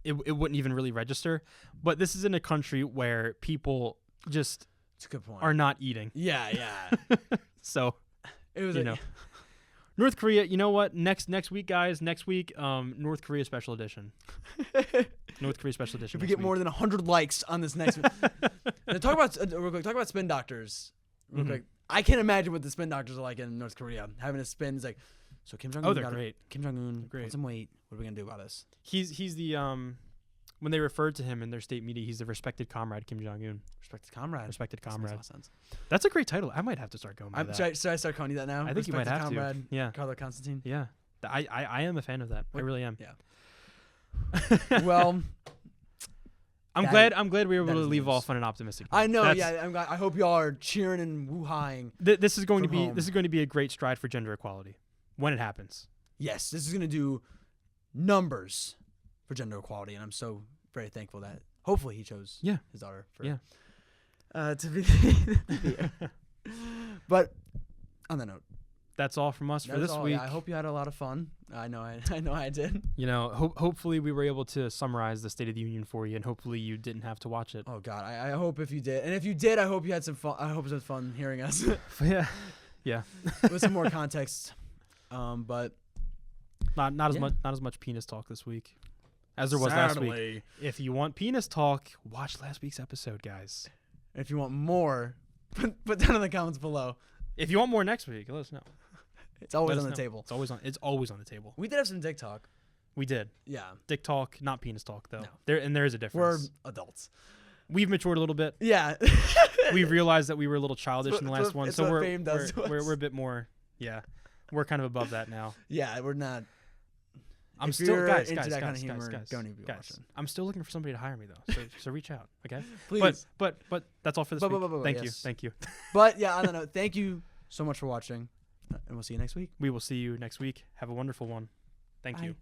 Speaker 2: it wouldn't even really register. But this is in a country where people just
Speaker 1: it's a good point.
Speaker 2: Are not eating.
Speaker 1: Yeah.
Speaker 2: So
Speaker 1: it was
Speaker 2: North Korea. You know what? Next week, guys. Next week, North Korea special edition. North Korea special edition.
Speaker 1: If we get more than 100 likes on this next one, talk about spin doctors. Real quick. I can't imagine what the spin doctors are like in North Korea. Having a spin is like, so Kim Jong-un.
Speaker 2: Oh, they're great.
Speaker 1: Kim Jong-un, great. Some weight. What are we gonna do about this?
Speaker 2: He's the when they referred to him in their state media, he's the respected comrade Kim Jong-un.
Speaker 1: Respected comrade.
Speaker 2: Respected comrade.
Speaker 1: That makes a lot of sense.
Speaker 2: That's a great title. I might have to start going by that.
Speaker 1: Should I start calling you that now?
Speaker 2: I think you might have
Speaker 1: comrade,
Speaker 2: to. Yeah.
Speaker 1: Carlo Constantine.
Speaker 2: Yeah. I am a fan of that. I really am.
Speaker 1: Yeah. Well,
Speaker 2: I'm glad we were able to leave off on an optimistic note.
Speaker 1: I know. I hope y'all are cheering and woo-haing.
Speaker 2: This is going to be a great stride for gender equality when it happens.
Speaker 1: Yes, this is going to do numbers for gender equality, and I'm so very thankful that hopefully he chose his daughter to be here. But on that note,
Speaker 2: that's all from us for this week.
Speaker 1: Yeah, I hope you had a lot of fun. I know I did.
Speaker 2: Hopefully we were able to summarize the State of the Union for you, and hopefully you didn't have to watch it.
Speaker 1: Oh God, I hope if you did, and if you did, I hope you had some fun. I hope it was fun hearing us.
Speaker 2: Yeah.
Speaker 1: With some more context, but
Speaker 2: not as much penis talk this week as there was last week. If you want penis talk, watch last week's episode, guys.
Speaker 1: If you want more, put down in the comments below.
Speaker 2: If you want more next week, let us know.
Speaker 1: It's always on the table.
Speaker 2: It's always on the table.
Speaker 1: We did have some dick talk.
Speaker 2: We did.
Speaker 1: Yeah.
Speaker 2: Dick talk, not penis talk, though.
Speaker 1: No.
Speaker 2: There is a difference.
Speaker 1: We're adults.
Speaker 2: We've matured a little bit.
Speaker 1: Yeah.
Speaker 2: We've realized that we were a little childish in the last one, so we're a bit more. Yeah, we're kind of above that now.
Speaker 1: Yeah, we're not.
Speaker 2: I'm still guys.
Speaker 1: Don't even be watching.
Speaker 2: I'm still looking for somebody to hire me though. So reach out, okay?
Speaker 1: Please.
Speaker 2: But that's all for this week. Thank you.
Speaker 1: But yeah, on that note, thank you so much for watching, and we'll see you next week.
Speaker 2: We will see you next week. Have a wonderful one. Thank you.